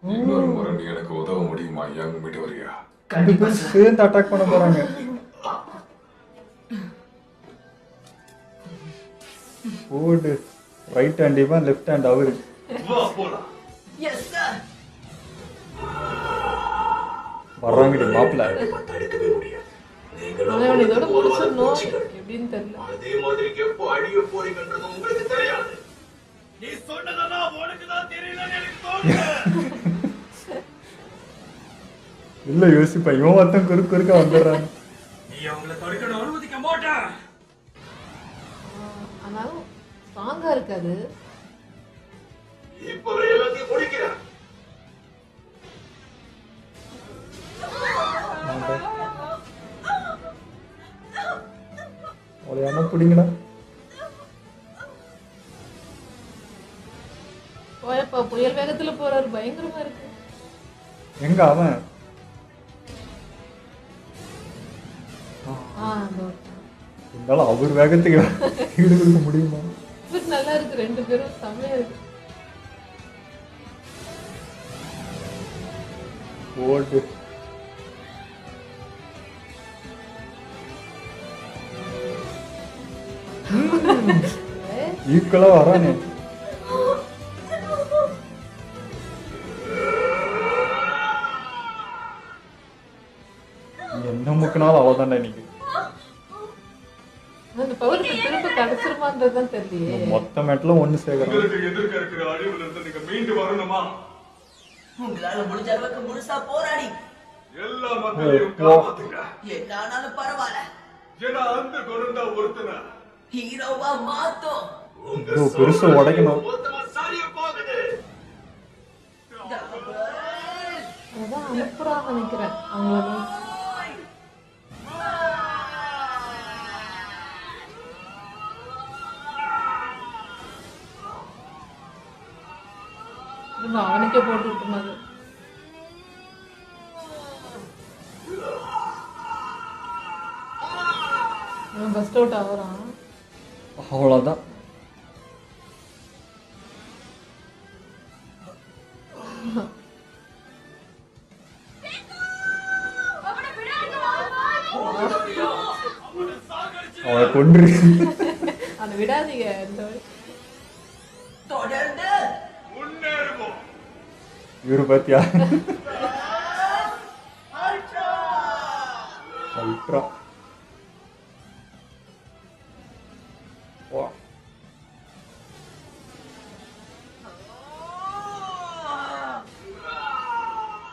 இன்னொரு முறை நீ எனக்கு உதவ முடியுமா யங் மிடோரியா? ரெண்டு பேரும் சேர்ந்து அட்டாக் பண்ண போறாங்க. போடு. ரைட் ஹேண்ட் இவன், லெஃப்ட் ஹேண்ட் அவரு. Yes sir. வர்றாங்கடி மாப்பிள்ள. தடுக்கவே முடியாது. அவன் இதோட முடிச்சிடணும். எப்படின்னு தெரியல. அதே மாதிரி எப்போ அழிய போறீங்கன்றது உங்களுக்கு தெரியாது. நீ சொன்னதெல்லாம் உனக்கு தான் தெரியலன்னு எனக்கு தோணுது. இல்லை யோசிப்பா இவன் மொத்தம் குறுக்க வந்துடுறான். நீ அவங்கள தடுக்கணும் அனுமதிக்க மாட்டேன். ஆனாலும் ஸ்ட்ராங்கா இருக்காது. இப்ப எல்லாத்தையும் முடிக்கிறேன். அவளை என்ன பிடிங்கடா. போயப்பா புயல் வேகத்துல போறாரு, பயங்கரமா இருக்கு. எங்க அவன் இருந்தாலும் அவர் வேகத்துக்கு ஈடு கொடுக்க முடியுமா? நல்லா இருக்கு, 2 பேரும் செம்மையா இருக்கு. ஓட்டு ஈக்குவலா வரானே. என்ன முக்கினாலும் அவதான்டா இன்னைக்கு. அந்த பவர் திரும்ப கிடைச்சிருமான்றதுதான் தெரியலையே. மொத்த மேட்லும் ஒண்ணு சேர்க்கறான். எதிர்க்க இருக்கிற அழிவுல இருந்து நீங்க மீண்டு வரணுமா? உங்களால முடிஞ்ச அளவுக்கு முழுசா போராடி எல்லா மக்களையும் காப்பாத்துங்க. என்ன ஆனாலும் பரவாயில்ல. ஏன்னா அந்த குணம்தா ஒருத்தனை ஹீரோவா மாத்தோம். பெருசா உடைக்கணும். அதான் அனுப்புறாங்க நினைக்கிறேன் அவங்கள. அவனுக்கே போட்டு விட்டுனாரு. First out ஆகுறான். அவ்வளோதான். அவனை கொன்று அதை விடாதீங்க. தொடர்ந்து முன்னேறுவோம். இவரு பாத்தியா அல்ட்ரா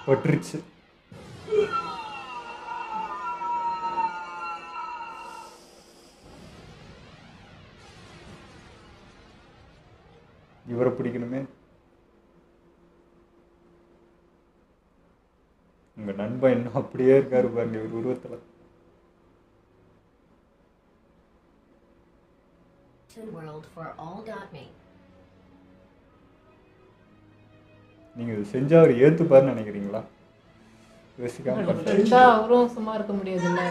பட்டுருச்சு. இவரை பிடிக்கணுமே. உங்க நண்பன் இன்னும் அப்படியே இருக்காரு பாருங்க இவர் உருவத்துல. நீங்க இது செஞ்சா அவர் ஏத்துப்பாருன்னு நினைக்கிறீங்களா? யோசிக்காம ஃப்ரெண்டா அவரும் சும்மா இருக்க முடியாதுல்ல.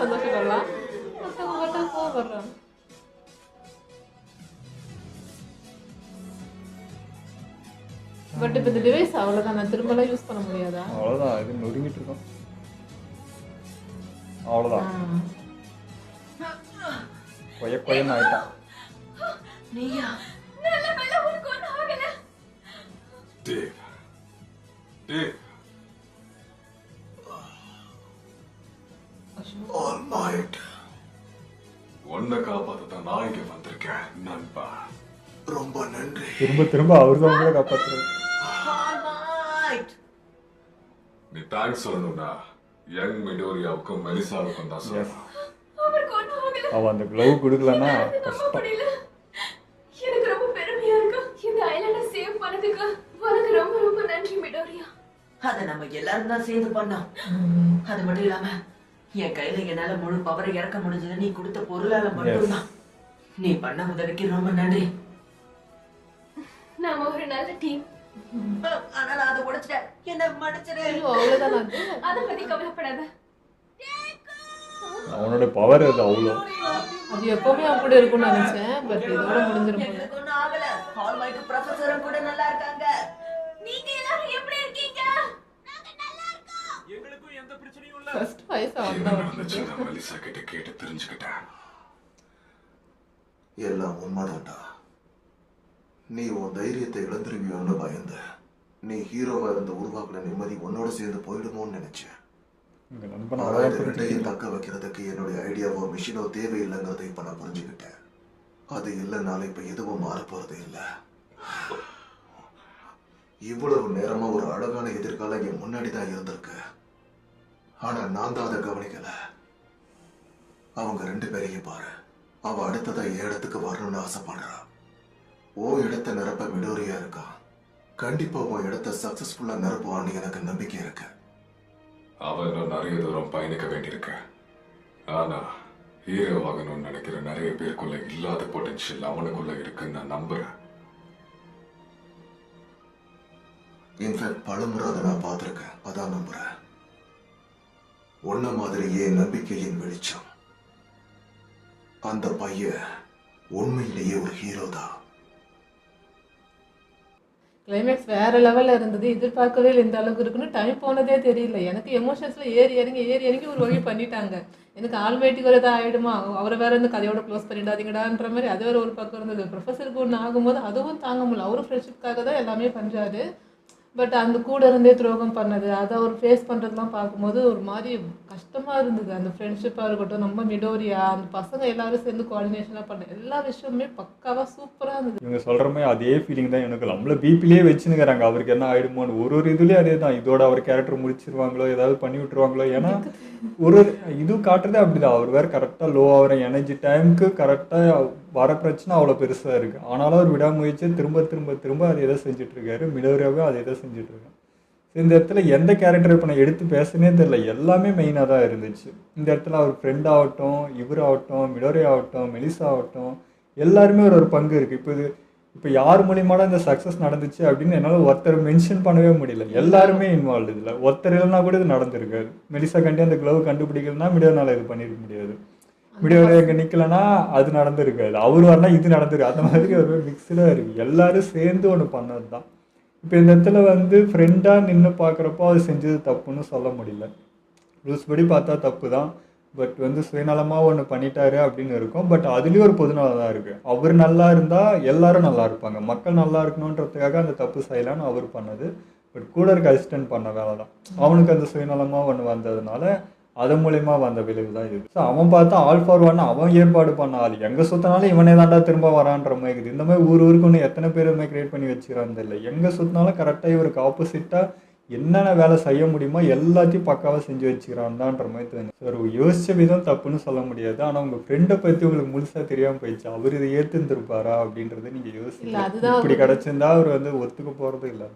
சந்தோஷப்படலாம். பட் இப்ப இந்த டிவைஸ் அவ்வளவுதான், நான் திரும்பலாம் யூஸ் பண்ண முடியாதா? அவ்வளவுதான், இது நொறுங்கிட்டு இருக்கோம். அவ்வளவுதான், கொயன்னு ஆயிட்டான். நீயா நல்ல வேளை உனக்கு ஒண்ணு ஆகல. டேவ் டேவ் ஆல்மைட் உன்னை காப்பாத்தான் நான் இங்க வந்திருக்கேன் நண்பா. ரொம்ப நன்றி. திரும்ப அவர் தான் உங்களை காப்பாத்துறாரு. நீ தேங்க்ஸ் சொல்லணும்டா யங் மிடோரியாவுக்கும் மெலிசாவுக்கும் தான் சொல்லணும். அவன் அந்த க்ளவ் கொடுக்கலன்னா கஷ்டம். எனக்கு ரொம்ப பெருமையா இருக்கு இந்த ஐலாண்ட சேவ் பண்ணதுக்கு. உனக்கு ரொம்ப ரொம்ப நன்றி மிடோரியா. அத நம்ம எல்லாரும் தான் சேர்ந்து பண்ணோம். அது மட்டும் இல்லாம என் கையில என்னால முழு பவரை இறக்க முடிஞ்சது நீ கொடுத்த பொருளால மட்டும்தான். நீ பண்ண உதவிக்கு ரொம்ப நன்றி. நாம ஒரு நல்ல டீம். ஆனா நான் அதை உடைச்சிட்டேன், என்ன மன்னிச்சிரு. அவ்வளவுதான், அத பத்தி கவலைப்படாத. அவனோட பவர் அது அவ்வளோ. அது எப்பவுமே அவன் கூட இருக்கும்னு நினைச்சேன், பட் இதோட முடிஞ்சிரும். எனக்கு ஒண்ணும் ஆகல. ஆல்மைட் ப்ரொஃபசரும் கூட நல்லா இருக்காங்க. நீங்க எல்லாரும் எப்படி இருக்கீங்க? நாங்க நல்லா இருக்கோம். எங்களுக்கும் எந்த பிரச்சனையும் இல்ல. ஃபர்ஸ்ட் வயசு அவன்தான் மெலிசா கிட்ட கேட்டு தெரிஞ்சுக்கிட்டேன். எல்லாம் உண்மைதான்டா. நீ உன் தைரியத்தை இழந்துருவியோன்னு பயந்த. நீ ஹீரோவா இருந்த உருவாக்குன நிம்மதி உன்னோட சேர்ந்து போயிடுமோன்னு நினைச்சேன். ரெண்டையும் தக்க வைக்கிறதுக்கு என்னுடைய ஐடியாவோ மிஷினோ தேவையில்லைங்கிறத இப்ப நான் புரிஞ்சுக்கிட்டேன். அது இல்லைனாலும் இப்ப எதுவும் மாற போறது இல்ல. இவ்வளவு நேரமா ஒரு அழகான எதிர்காலம் என் முன்னாடிதான் இருந்திருக்கு. ஆனா நான் தான் அதை கவனிக்கல. அவங்க 2 பேரையும் பாரு. அவ அடுத்ததா என் இடத்துக்கு வரணும்னு ஆசைப்படுறா. ஓ இடத்தை நிரப்ப மிடோரியா இருக்கா. கண்டிப்பா உன் இடத்தை சக்சஸ்ஃபுல்லா நிரப்புவான்னு எனக்கு நம்பிக்கை இருக்கு. அவன் இன்னும் நிறைய தூரம் பயணிக்க வேண்டியிருக்கு. ஆனா ஹீரோ ஆகணும்னு நினைக்கிற நிறைய பேருக்குள்ள இல்லாத பொட்டன்ஷியல் அவனுக்குள்ள இருக்குன்னு நான் நம்புறேன். இன்ஃபேக்ட் பலமுறை அதை நான் பார்த்திருக்கேன். அதான் நம்புறேன். உன்ன மாதிரியே நம்பிக்கையின் வெளிச்சம். அந்த பையன் உண்மையிலேயே ஒரு ஹீரோ தான். கிளைமேக்ஸ் வேற லெவலில் இருந்தது. எதிர்பார்க்கவே இல்லை இந்த அளவுக்கு இருக்குன்னு. டைம் போனதே தெரியல. எனக்கு எமோஷன்ஸில் ஏறி இறங்கி ஒரு வழி பண்ணிட்டாங்க. எனக்கு ஆல்மைட்டிக்கு ஒரு இதாக ஆகிடுமா, அவரை வேற இந்த கதையோட க்ளோஸ் பண்ணிடாதீங்கடான்ற மாதிரி அது வேற ஒரு பக்கம் இருந்தது. ப்ரொஃபஸருக்கு ஒன்று ஆகும்போது அதுவும் தாங்க முடியல. அவரும் ஃப்ரெண்ட்ஷிப்காக தான் எல்லாமே பண்ணுறாரு. பட் அந்த கூட இருந்தே துரோகம் பண்ணது, அதை அவர் ஃபேஸ் பண்ணுறதுலாம் பார்க்கும்போது ஒரு மாதிரி கஷ்டமாக இருந்தது. அந்த ஃப்ரெண்ட்ஷிப்பாக இருக்கட்டும், நம்ம மிடோரியா, அந்த பசங்க எல்லாரும் சேர்ந்து கோஆர்டினேஷனாக பண்ண எல்லா விஷயமுமே பக்காவாக சூப்பராக இருந்தது. இவங்க சொல்கிற மாதிரி அதே ஃபீலிங் தான் எனக்கு. நம்மள பிபிலேயே வச்சுன்னுக்கிறாங்க அவருக்கு என்ன ஆகிடுமோன்னு. ஒரு இதுலேயே அதே தான். இதோட அவர் கேரக்டர் முடிச்சிருவாங்களோ, ஏதாவது பண்ணி விட்டுருவாங்களோ. ஏன்னா ஒரு இது காட்டுறதே அப்படிதான். அவர் வேறு கரெக்டாக லோ ஆகிற எனர்ஜி டைமுக்கு கரெக்டாக வர பிரச்சனை அவ்வளோ பெருசாக இருக்குது. ஆனாலும் அவர் விடாமுயற்சியை திரும்ப அதை எதை செஞ்சிட்ருக்காரு. மிடோரியாவே அதை எதை செஞ்சிட்ருக்காரு. இந்த இடத்துல எந்த கேரக்டர் இப்போ நான் எடுத்து பேசுனே தெரியல. எல்லாமே மெயினாக தான் இருந்துச்சு. இந்த இடத்துல அவர் ஃப்ரெண்ட் ஆகட்டும், இவராகட்டும், மிடோரியா ஆகட்டும், மெலிசா ஆகட்டும், எல்லாருமே ஒரு பங்கு இருக்குது. இப்போ யார் மூலியமாக இந்த சக்ஸஸ் நடந்துச்சு அப்படின்னு என்னால் ஒருத்தர் மென்ஷன் பண்ணவே முடியல. எல்லாருமே இன்வால்வ் இதில். ஒருத்தர் இல்லைனா கூட இது நடந்திருக்காது. மெலிசா கண்டி அந்த க்ளவ் கண்டுபிடிக்கலன்னா மிடோரியானால இது பண்ணியிருக்க முடியாது. மிடோரியா இங்கே நிற்கலன்னா அது நடந்திருக்காது. அவர் வரலாம் இது நடந்திருக்கு. அந்த மாதிரி ஒரு மிக்சடாக இருக்குது. எல்லாரும் சேர்ந்து ஒன்று பண்ணது தான். இப்போ இந்த இடத்துல ஃப்ரெண்டாக நின்று பார்க்குறப்போ அது செஞ்சது தப்புன்னு சொல்ல முடியல. ரூல்ஸ் படி பார்த்தா தப்பு தான். பட் சுயநலமாக ஒன்று பண்ணிட்டாரு அப்படின்னு இருக்கும். பட் அதுலேயும் ஒரு பொதுநலம் தான் இருக்குது. அவர் நல்லா இருந்தால் எல்லாரும் நல்லா இருப்பாங்க. மக்கள் நல்லா இருக்கணுன்றதுக்காக அந்த தப்பு செய்யலான்னு அவர் பண்ணது. பட் கூட இருக்க அசிஸ்டன்ட் பண்ண வேலை தான். அவனுக்கு அந்த சுயநலமாக ஒன்று வந்ததுனால அது மூலயமா வந்த விளைவு தான் இது. ஸோ அவன் பார்த்தா ஆல் ஃபார் ஒன் அவன் ஏற்பாடு பண்ண ஆள். எங்கே சுற்றினாலும் இவனே தாண்டா திரும்ப வரான்ற மாதிரி இருக்குது. இந்த மாதிரி ஊருக்கு ஒன்று எத்தனை பேர் இந்த மாதிரி கிரியேட் பண்ணி வச்சுக்கிறான்னு தெரியல. எங்கே சுற்றினாலும் கரெக்டாக இவருக்கு ஆப்போசிட்டாக என்னென்ன வேலை செய்ய முடியுமோ எல்லாத்தையும் பக்காவாக செஞ்சு வச்சுக்கிறான்தான்ற மாதிரி தோணுது. சார் யோசிச்ச விதம் தப்புன்னு சொல்ல முடியாது. ஆனால் உங்கள் ஃப்ரெண்டை பற்றி உங்களுக்கு முழுசாக தெரியாமல் போயிடுச்சு. அவர் இதை ஏற்றுந்துருப்பாரா அப்படின்றத நீங்கள் யோசிக்கலாம். இப்படி கிடச்சிருந்தா அவர் ஒத்துக்க போகிறது இல்லை.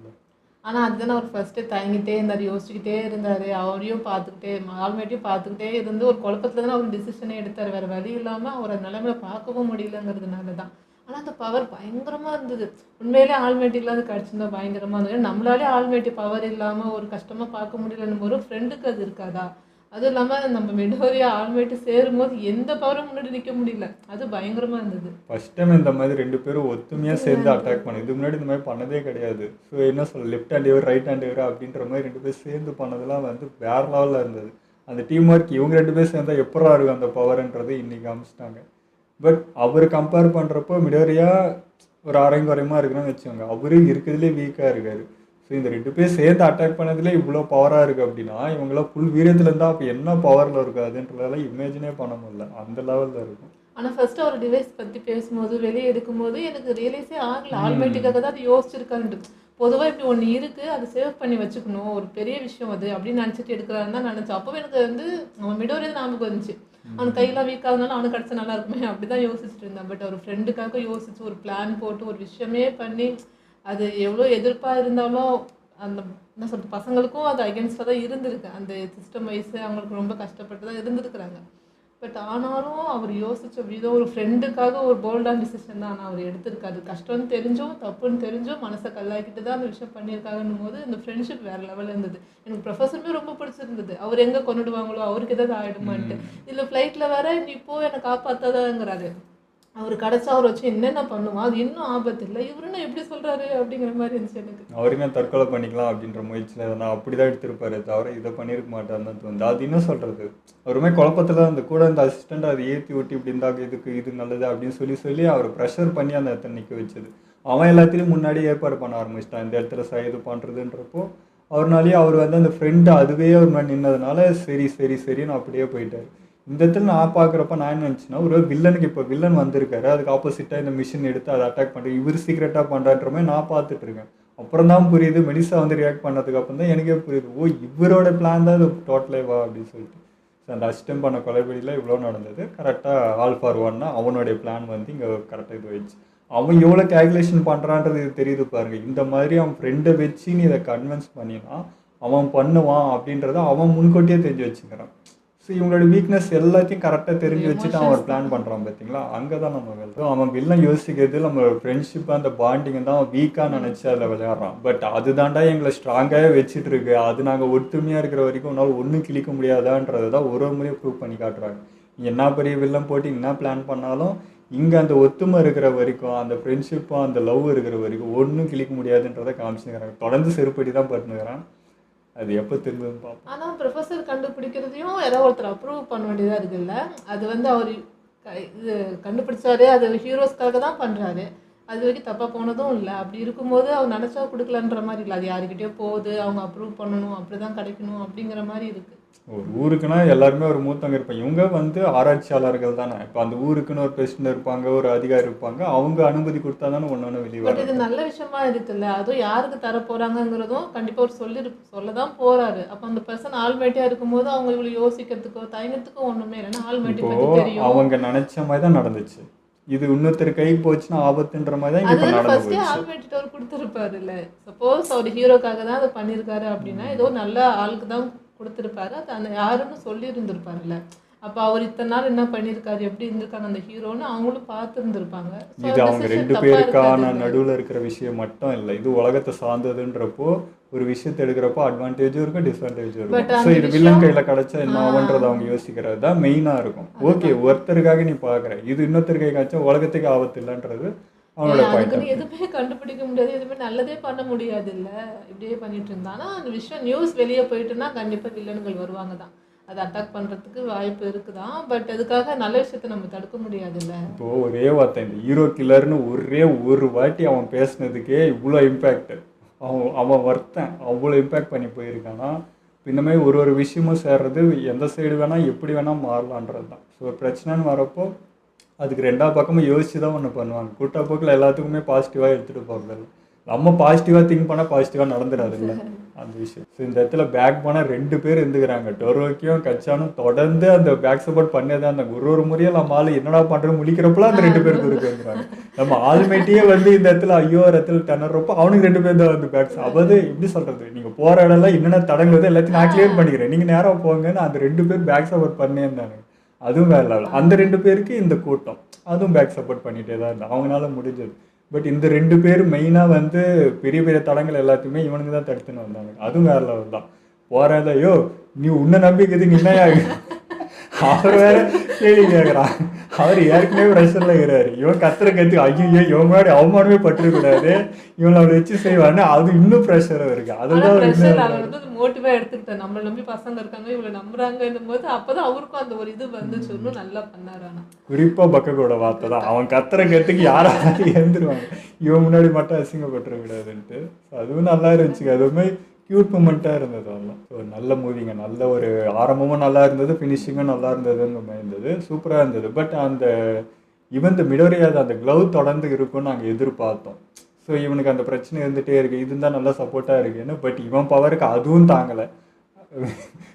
ஆனால் அதுதானே அவர் ஃபர்ஸ்ட்டு தயங்கிட்டே இருந்தார், யோசிச்சுக்கிட்டே இருந்தார். அவரையும் பார்த்துக்கிட்டே ஆல்மேட்டையும் பார்த்துக்கிட்டே இருந்து ஒரு குழப்பத்தில் தானே அவர் டிசிஷனே எடுத்தார். வேறு வழி இல்லாமல் அவரை நிலைமையில பார்க்கவும் முடியலங்கிறதுனால தான். ஆனால் அந்த பவர் பயங்கரமாக இருந்தது. உண்மையிலே ஆல்மேட்டிக்கெலாம் அது கிடச்சிருந்தா பயங்கரமாக இருந்தது. நம்மளாலே ஆல்மேட்டி பவர் இல்லாமல் ஒரு கஷ்டமாக பார்க்க முடியலன்னு ஒரு ஃப்ரெண்டுக்கு அது இருக்காதா? அதுவும் இல்லாமல் நம்ம மிடோரியா ஆல்மேட்டு சேரும்போது எந்த பவரும் முன்னாடி நிற்க முடியல. அது பயங்கரமாக இருந்தது. ஃபர்ஸ்ட் டைம் இந்த மாதிரி 2 பேரும் ஒத்துமையாக சேர்ந்து அட்டாக் பண்ணது. இதுக்கு முன்னாடி இந்த மாதிரி பண்ணதே கிடையாது. ஸோ என்ன சொல்ல, லெஃப்ட் ஹேண்ட் இவர் ரைட் ஹேண்ட் இவர் அப்படின்ற மாதிரி 2 பேர் சேர்ந்து பண்ணதெல்லாம் வேற லெவலில் இருந்தது. அந்த டீம் ஒர்க் இவங்க 2 பேர் சேர்ந்தால் எப்படா இருக்கும் அந்த பவர்ன்றது இன்னைக்கு காமிச்சிட்டாங்க. பட் அவர் கம்பேர் பண்ணுறப்போ மிடோரியா ஒரு அரைங்குறையமாக இருக்குன்னு வச்சுக்கோங்க. அவரு இருக்கிறதுலே வீக்காக இருக்காரு. ஸோ இந்த 2 பேர் சேர்ந்து அட்டாக் பண்ணதுலேயே இவ்வளோ பவராக இருக்குது அப்படின்னா இவங்களாம் ஃபுல் வீரியத்தில் இருந்தால் அப்போ என்ன பவரில் இருக்காதுன்றதெல்லாம் இமேஜினே பண்ண முடியல. அந்த லெவலில் இருக்கும். ஆனால் ஃபர்ஸ்ட் அவர் டிவைஸ் பற்றி பேசும்போது வெளியே எடுக்கும்போது எனக்கு ரியலைஸே ஆகலை. ஆல்மேட்டிக்காக தான் அது யோசிச்சிருக்காருன்ட்டு. பொதுவாக இப்படி ஒன்று இருக்குது, அதை சேவ் பண்ணி வச்சுக்கணும், ஒரு பெரிய விஷயம் அது அப்படின்னு நினச்சிட்டு எடுக்கிறாருன்னு தான் நினச்சேன். அப்போவே எனக்கு அவன் மிடோரியா ஞாபகம் வந்துச்சு. அவன் கையெல்லாம் வீக்காக இருந்தாலும் அவனுக்கு கிடச்சா நல்லா இருக்குமே அப்படி தான் யோசிச்சுட்டு இருந்தேன். பட் அவர் ஃப்ரெண்டுக்காக யோசிச்சு ஒரு பிளான் போட்டு ஒரு விஷயமே பண்ணி அது எவ்வளோ எதிர்ப்பாக இருந்தாலும் அந்த என்ன சொல்கிறது பசங்களுக்கும் அது அகேன்ஸ்டாக தான் இருந்திருக்கு. அந்த சிஸ்டம் வைஸு அவங்களுக்கு ரொம்ப கஷ்டப்பட்டு தான் இருந்துருக்குறாங்க. பட் ஆனாலும் அவர் யோசித்த விதம் ஒரு ஃப்ரெண்டுக்காக ஒரு போல்டான டிசிஷன் தான். ஆனால் அவர் எடுத்திருக்காரு. கஷ்டம்னு தெரிஞ்சும் தப்புன்னு தெரிஞ்சும் மனசை கல்லாக்கிட்டு தான் அந்த விஷயம் பண்ணியிருக்காங்கன்னும் போது இந்த ஃப்ரெண்ட்ஷிப் வேறு லெவலில் இருந்தது. எனக்கு ப்ரொஃபஸருமே ரொம்ப பிடிச்சிருந்தது. அவர் எங்கே கொண்டுடுவாங்களோ அவருக்கு ஏதாவது ஆகிடுமான்ட்டு. இதில் ஃப்ளைட்டில் வேற நீ இப்போ என்னை காப்பாற்றாதாங்கிறாரு. அவர் கிடச்சா அவர் வச்சு என்னென்ன பண்ணுவான், அது இன்னும் ஆபத்து இல்லை. இவருன்னு எப்படி சொல்கிறாரு அப்படிங்கிற மாதிரி இருந்துச்சு எனக்கு. அவருமே தற்கொலை பண்ணிக்கலாம் அப்படின்ற முயற்சியில் நான் அப்படி தான் எடுத்திருப்பாரு தவிர இதை பண்ணியிருக்க மாட்டான்னு தான் தோணுது. அது இன்னும் சொல்கிறது அவருமே குழப்பத்தில் அந்த கூட அந்த அசிஸ்டண்ட் அதை ஏற்றி ஒட்டி இப்படி இருந்தாங்க இதுக்கு இது நல்லது அப்படின்னு சொல்லி அவர் ப்ரெஷர் பண்ணி அந்த இடத்துல நிற்க வச்சது. அவன் எல்லாத்தையும் முன்னாடி ஏற்பாடு பண்ண ஆரம்பிச்சிட்டான் இந்த இடத்துல இது பண்ணுறதுன்றப்போ அவர்னாலேயே அவர் அந்த ஃப்ரெண்டு அதுவே ஒரு மாதிரி நின்னதுனால சரின்னு அப்படியே போயிட்டார். இந்த இடத்துல நான் பார்க்குறப்ப நான் என்ன நினச்சேன்னா, ஒரு வில்லனுக்கு இப்போ வில்லன் வந்திருக்காரு, அதுக்கு ஆப்போசிட்டாக இந்த மிஷின் எடுத்து அதை அட்டாக் பண்ணுறது இவர் சீக்ரெட்டாக பண்ணுறான்ற மாதிரி நான் பார்த்துட்டு இருக்கேன். அப்புறம் தான் புரியுது, மெலிசா வந்து ரியாக்ட் பண்ணதுக்கு அப்புறம் தான் எனக்கே புரியுது, ஓ இவரோட பிளான் தான் இது டோட்டலே வா அப்படின்னு சொல்லிட்டு. ஸோ அந்த அசிஸ்டம் பண்ண கொலைபடியில் இவ்வளோ நடந்தது. கரெக்டாக ஆல் ஃபார் ஒன்னா அவனுடைய பிளான் வந்து இங்கே கரெக்டாக இது வச்சு அவன் எவ்வளோ கேல்குலேஷன் பண்ணுறான்றது இது தெரியுது பாருங்கள். இந்த மாதிரி அவன் ஃப்ரெண்டை வச்சு நீ இதை கன்வின்ஸ் பண்ணினா அவன் பண்ணுவான் அப்படின்றத அவன் முன்கூட்டியே தெரிஞ்சு வச்சுக்கிறான். ஸோ இவங்களோட வீக்னஸ் எல்லாத்தையும் கரெக்டாக தெரிஞ்சு வச்சுட்டு அவன் பிளான் பண்ணுறான் பார்த்தீங்களா, அங்கே தான் நம்ம வெல்றோம். அவன் வில்லன் யோசிக்கிறது நம்ம ஃப்ரெண்ட்ஷிப் அந்த பாண்டிங்கை தான் அவன் வீக்காக நினச்சி அதில் விளையாடுறான். பட் அதுதான்டா எங்களை ஸ்ட்ராங்காகவே வச்சுட்டு இருக்கு, அது நாங்கள் ஒற்றுமையாக இருக்கிற வரைக்கும் உன்னால் ஒன்றும் கிழிக்க முடியாதான்றதை தான் ஒரு முறையும் ப்ரூவ் பண்ணி காட்டுறாங்க. என்ன பெரிய வில்லன் போட்டு என்ன பிளான் பண்ணாலும் இங்கே அந்த ஒத்துமை இருக்கிற வரைக்கும், அந்த ஃப்ரெண்ட்ஷிப்பும் அந்த லவ் இருக்கிற வரைக்கும் ஒன்றும் கிழிக்க முடியாதுன்றதை காமிச்சுக்கிறாங்க. தொடர்ந்து செருப்படி தான் பண்ணுகிறான். அது எப்போ திரும்பவும் பார்ப்போம். ஆனால் ப்ரொஃபஸர் கண்டுபிடிக்கிறதையும் ஏதோ ஒருத்தர் அப்ரூவ் பண்ண வேண்டியதாக இருக்குல்ல. அது வந்து அவர் இது கண்டுபிடிச்சாரு, அது ஹீரோஸ்க்காக தான் பண்ணுறாரு, அது வரைக்கும் தப்பாக போனதும் இல்லை. அப்படி இருக்கும்போது அவர் நினச்சா கொடுக்கலன்ற மாதிரி இல்லை, அது யாருக்கிட்டேயோ போகுது, அவங்க அப்ரூவ் பண்ணணும், அப்படி தான் கிடைக்கணும் அப்படிங்கிற மாதிரி இருக்குது. ஒரு ஊருக்குன்னா எல்லாருமே ஒரு மூத்தவங்க இருப்பாங்க. இவங்க வந்து ஆராய்ச்சியாளர்கள் தானே. இப்போ அந்த ஊருக்குன்னு ஒரு பிரசிடென்ட் இருப்பாங்க, ஒரு அதிகாரி இருப்பாங்க, அவங்க அனுமதி கொடுத்தா தானே ஒன்று வெளியே பட் வரும். இது நல்ல விஷயமா இருக்குல்ல. அதுவும் யாருக்கு தர போறாங்கிறதும் கண்டிப்பா ஒரு சொல்ல தான் போறாரு. அப்ப அந்த பர்சன் ஆல்மைட்டியா இருக்கும்போது அவங்க இவ்வளவு யோசிக்கிறதுக்கோ தயங்கத்துக்கோ ஒண்ணுமே இல்லை. ஆல்மைட்டி பத்தி தெரியும், அவங்க நினைச்ச மாதிரி தான் நடந்துச்சு. இது இன்னொருத்தர் கைக்கு போச்சுன்னா ஆபத்துன்ற மாதிரி தான் இப்போ நடந்து போச்சு. ஆல்மைட்டி அவர் கொடுத்துருப்பாரு இல்ல. சப்போஸ் அவர் ஹீரோக்காக தான் அதை பண்ணியிருக்காரு அப்படின்னா ஏதோ நல்ல ஆளுக்கு தான் கொடுத்துருப்பாரு, அது அந்த யாருன்னு சொல்லி இருந்திருப்பாருல்ல. அப்போ அவர் இத்தனை நாள் என்ன பண்ணியிருக்காரு, எப்படி இருந்திருக்காங்க அந்த ஹீரோன்னு அவங்களும் பார்த்து இருந்திருப்பாங்க. இது அவங்க ரெண்டு பேருக்கான நடுவில் இருக்கிற விஷயம் மட்டும் இல்லை, இது உலகத்தை சார்ந்ததுன்றப்போ ஒரு விஷயத்தை எடுக்கிறப்போ அட்வான்டேஜும் இருக்கும் டிஸ்அட்வான்டேஜும் இருக்கும். ஸோ இது வில்லன் கையில் கிடைச்சா என்ன ஆகுன்றது அவங்க யோசிக்கிறது தான் மெயினாக இருக்கும். ஓகே ஒருத்தருக்காக நீ பார்க்குற, இது இன்னொருத்தர் கை காய்ச்சா உலகத்துக்கு ஆபத்து இல்லைன்றது அவனோட பாயிண்ட். எதுவுமே கண்டுபிடிக்க முடியாது, எதுவுமே நல்லதே பண்ண முடியாது இல்ல. இப்படியே பண்ணிட்டு இருந்தானா அந்த விஷயம் நியூஸ் வெளியே போயிட்டுன்னா கண்டிப்பா வில்லன்கள் வருவாங்க தான், அதை அட்டாக் பண்றதுக்கு வாய்ப்பு இருக்குதான். பட் அதுக்காக நல்ல விஷயத்த நம்ம தடுக்க முடியாது இல்ல. இப்போ ஒரே வார்த்தை, இந்த ஹீரோ கில்லர்னு ஒரே ஒரு வாட்டி அவன் பேசினதுக்கே இவ்வளோ இம்பேக்ட், அவன் ஒருத்தன் அவ்வளோ இம்பேக்ட் பண்ணி போயிருக்கானா. இந்த மாதிரி ஒரு விஷயமும் சேர்றது எந்த சைடு வேணால் எப்படி வேணால் மாறலான்றது தான். ஸோ பிரச்சனைன்னு வரப்போ அதுக்கு ரெண்டாவது பக்கமும் யோசிச்சு தான் ஒன்று பண்ணுவாங்க. கூட்டா போக்கில் எல்லாத்துக்குமே பாசிட்டிவாக எடுத்துகிட்டு போகிறது. நம்ம பாசிட்டிவாக திங்க் பண்ணால் பாசிட்டிவாக நடந்துடாது இல்லை அந்த விஷயம். ஸோ இந்த இடத்துல பேக் போனால் 2 பேர் இருந்துக்கிறாங்க, டொரோக்கியும் கச்சானும் தொடர்ந்து அந்த பேக் சப்போர்ட் பண்ணதான். அந்த ஒரு முறையும் நம்ம ஆள் என்னடா பண்ணுறது முழிக்கிறப்பெல்லாம் அந்த 2 பேருக்கு இருக்கு வந்துடுறாங்க. நம்ம ஆல்மேட்டியே வந்து இந்த இடத்துல ஐயோ இடத்துல திணறப்போ அவனுக்கு 2 பேர் தான் வந்து பேக்ஸ். அதாவது எப்படி சொல்கிறது, நீங்கள் போகிற இடம்லாம் என்னென்ன தடங்குறது எல்லாத்தையும் நான் கிளியர் பண்ணிக்கிறேன், நீங்கள் நேராக போங்கன்னு அந்த 2 பேர் பேக் சப்போர்ட் பண்ணே இருந்தாங்க. அதுவும் வேற லெவல். அந்த 2 பேருக்கு இந்த கூட்டம் அதுவும் பேக் சப்போர்ட் பண்ணிகிட்டே தான் இருந்தாங்க, அவங்களால முடிஞ்சது. பட் இந்த 2 பேர் மெயினாக வந்து பெரிய பெரிய தடங்கள் எல்லாத்தையுமே இவனுக்கு தான் தடுத்துன்னு வந்தாங்க. அதுவும் வேற லெவல் தான். போகிறதையோ நீ உன்னை நம்பிக்கிறது நின்னையா அவர் வேற கேள்வி கேட்குறான். அவர் ஏற்கனவே ப்ரெஷரில் இருக்கிறாரு. இவன் கத்துற கத்து ஐயோ இவன் முன்னாடி அவமானமே பட்டுருக்கூடாது, இவனை அவளை வச்சு செய்வான்னு அது இன்னும் ப்ரெஷராக இருக்கு. அதுதான் மோட்டிவா எடுத்துக்கிட்டேன். நம்மளை நம்பி பசங்க இருக்காங்க, இவ்வளவு நம்புறாங்கன்னும் போது அப்பதான் அவருக்கும் அந்த ஒரு இது வந்துச்சு, இன்னும் நல்லா பண்ணாரு. குறிப்பா பக்கோட வார்த்தை தான், அவன் கத்துற கத்துக்கு யாராவது எழுந்துருவாங்க, இவன் முன்னாடி மட்டும் அசிங்கப்பட்டுற விடாதுன்ட்டு. அதுவும் நல்லா இருந்துச்சு, அதுவுமே கியூட் மூமெண்ட்டாக இருந்தது. அதெல்லாம் ஒரு நல்ல மூவிங்க, நல்ல ஒரு ஆரம்பமும் நல்லா இருந்தது, ஃபினிஷிங்கும் நல்லா இருந்ததுன்னு இருந்தது, சூப்பராக இருந்தது. பட் அந்த இவன் மிடோரியாத அந்த க்ளவ் தொடர்ந்து இருக்கும்னு நாங்கள் எதிர்பார்த்தோம். ஸோ இவனுக்கு அந்த பிரச்சனை இருந்துகிட்டே இருக்குது, இதுதான் நல்லா சப்போர்ட்டாக இருக்குன்னு. பட் இவன் பவருக்கு அதுவும் தாங்கலை.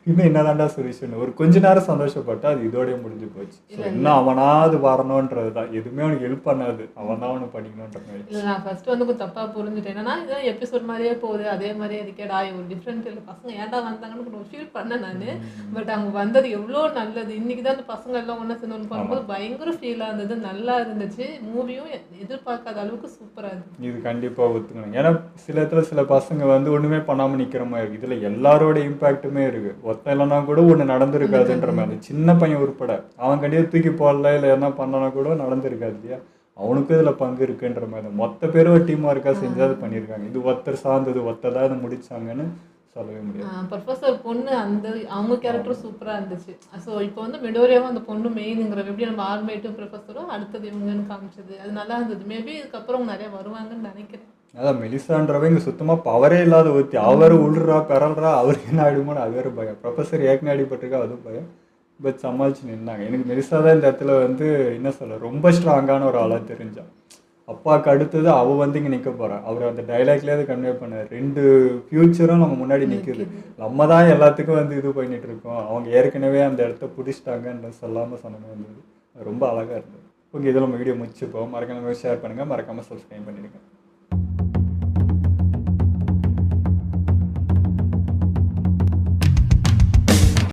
இன்னும் என்னதான்டா சொல்யூஷன், ஒரு கொஞ்ச நேரம் சந்தோஷப்பட்டா அது இதோடய முடிஞ்சு போச்சு. இன்னும் அவனாவது வரணுன்றது தான், எதுவுமே அவனுக்கு ஹெல்ப் பண்ணாது, அவன் தான் அவனுக்கு பண்ணிக்கணுன்ற மாதிரி. இல்லை நான் ஃபர்ஸ்ட் வந்து கொஞ்சம் தப்பாக புரிஞ்சுட்டேன். ஏன்னா இதுதான் எபிசோட் மாதிரியே போகுது, அதே மாதிரியே இருக்கேடா, ஒரு டிஃப்ரெண்ட் இல்லை, பசங்க ஏன்டா வந்தாங்கன்னு கொஞ்சம் ஃபீல் பண்ணேன் நான். பட் அவங்க வந்தது எவ்வளோ நல்லது. இன்னைக்கு தான் அந்த பசங்க எல்லாம் ஒன்றா சேர்ந்து ஒன்று பண்ணும்போது பயங்கர ஃபீலாக இருந்தது, நல்லா இருந்துச்சு. மூவியும் எதிர்பார்க்காத அளவுக்கு சூப்பராக இருந்துச்சு. இது கண்டிப்பாக ஒத்துக்கணும். ஏன்னா சில இடத்துல சில பசங்க வந்து ஒன்றுமே பண்ணாமல் நிற்கிற மாதிரி இருக்குது. இதில் எல்லாரோட இம்பாக்ட்டுமே இருக்குது. ஒருத்தன் இல்லைனா கூட ஒன்று நடந்திருக்காதுன்ற மாதிரி. சின்ன பையன் உட்பட அவன் கண்டிப்பாக தூக்கி போடல இல்லை என்ன பண்ணனா கூட நடந்திருக்காது இல்லையா, அவனுக்கும் இதில் பங்கு இருக்குன்ற மாதிரி. மொத்த பேரும் ஒரு டீமாக இருக்கா செஞ்சாது பண்ணியிருக்காங்க. இது ஒருத்தர் சார்ந்தது, ஒருத்தர் அதை முடிச்சாங்கன்னு சொல்லவே முடியாது. ப்ரொஃபஸர் பொண்ணு அந்த அவங்க கேரக்டரும் சூப்பராக இருந்துச்சு. ஸோ இப்போ வந்து மிடோரியாவும் அந்த பொண்ணு மெயினுங்கிற எப்படி நம்ம ஆல்மேட்டும் ப்ரொஃபஸரும் அடுத்தது இவங்கன்னு காமிச்சது, அது நல்லா இருந்தது. மேபி இதுக்கப்புறம் நிறைய வருவாங்கன்னு நினைக்கிறேன். அதான் மெலிசான்றவ இங்கே சுத்தமாக பவரே இல்லாத ஒருத்தி, அவர் உள்றா பெறல்றா, அவருக்கு என்ன ஆகிடுமோன்னு அது வேறு பயம். ப்ரொஃபஸர் ஏற்கனவே அடிபட்டிருக்கா, அதுவும் பயம். பட் சமாளிச்சு நின்னாங்க. எனக்கு மெலிசா தான் இந்த இடத்துல வந்து என்ன சொல்ல ரொம்ப ஸ்ட்ராங்கான ஒரு ஆளாக தெரிஞ்சான். அப்பாவுக்கு அடுத்தது அவள் வந்து இங்கே நிற்க போகிறான். அவர் அந்த டைலாக்லேயே கன்வே பண்ணார், 2 ஃப்யூச்சரும் நம்ம முன்னாடி நிற்குது, நம்ம தான் எல்லாத்துக்கும் வந்து இது பண்ணிட்டு இருக்கோம், அவங்க ஏற்கனவே அந்த இடத்த பிடிச்சிட்டாங்கன்ற சொல்லாமல் சொன்ன மாதிரி இருந்தது. ரொம்ப அழகாக இருந்தது. ஓகே, இதில் நம்ம வீடியோ முடிச்சுப்போம். மறக்காம ஷேர் பண்ணுங்கள், மறக்காமல் சப்ஸ்கிரைப் பண்ணிடுங்க.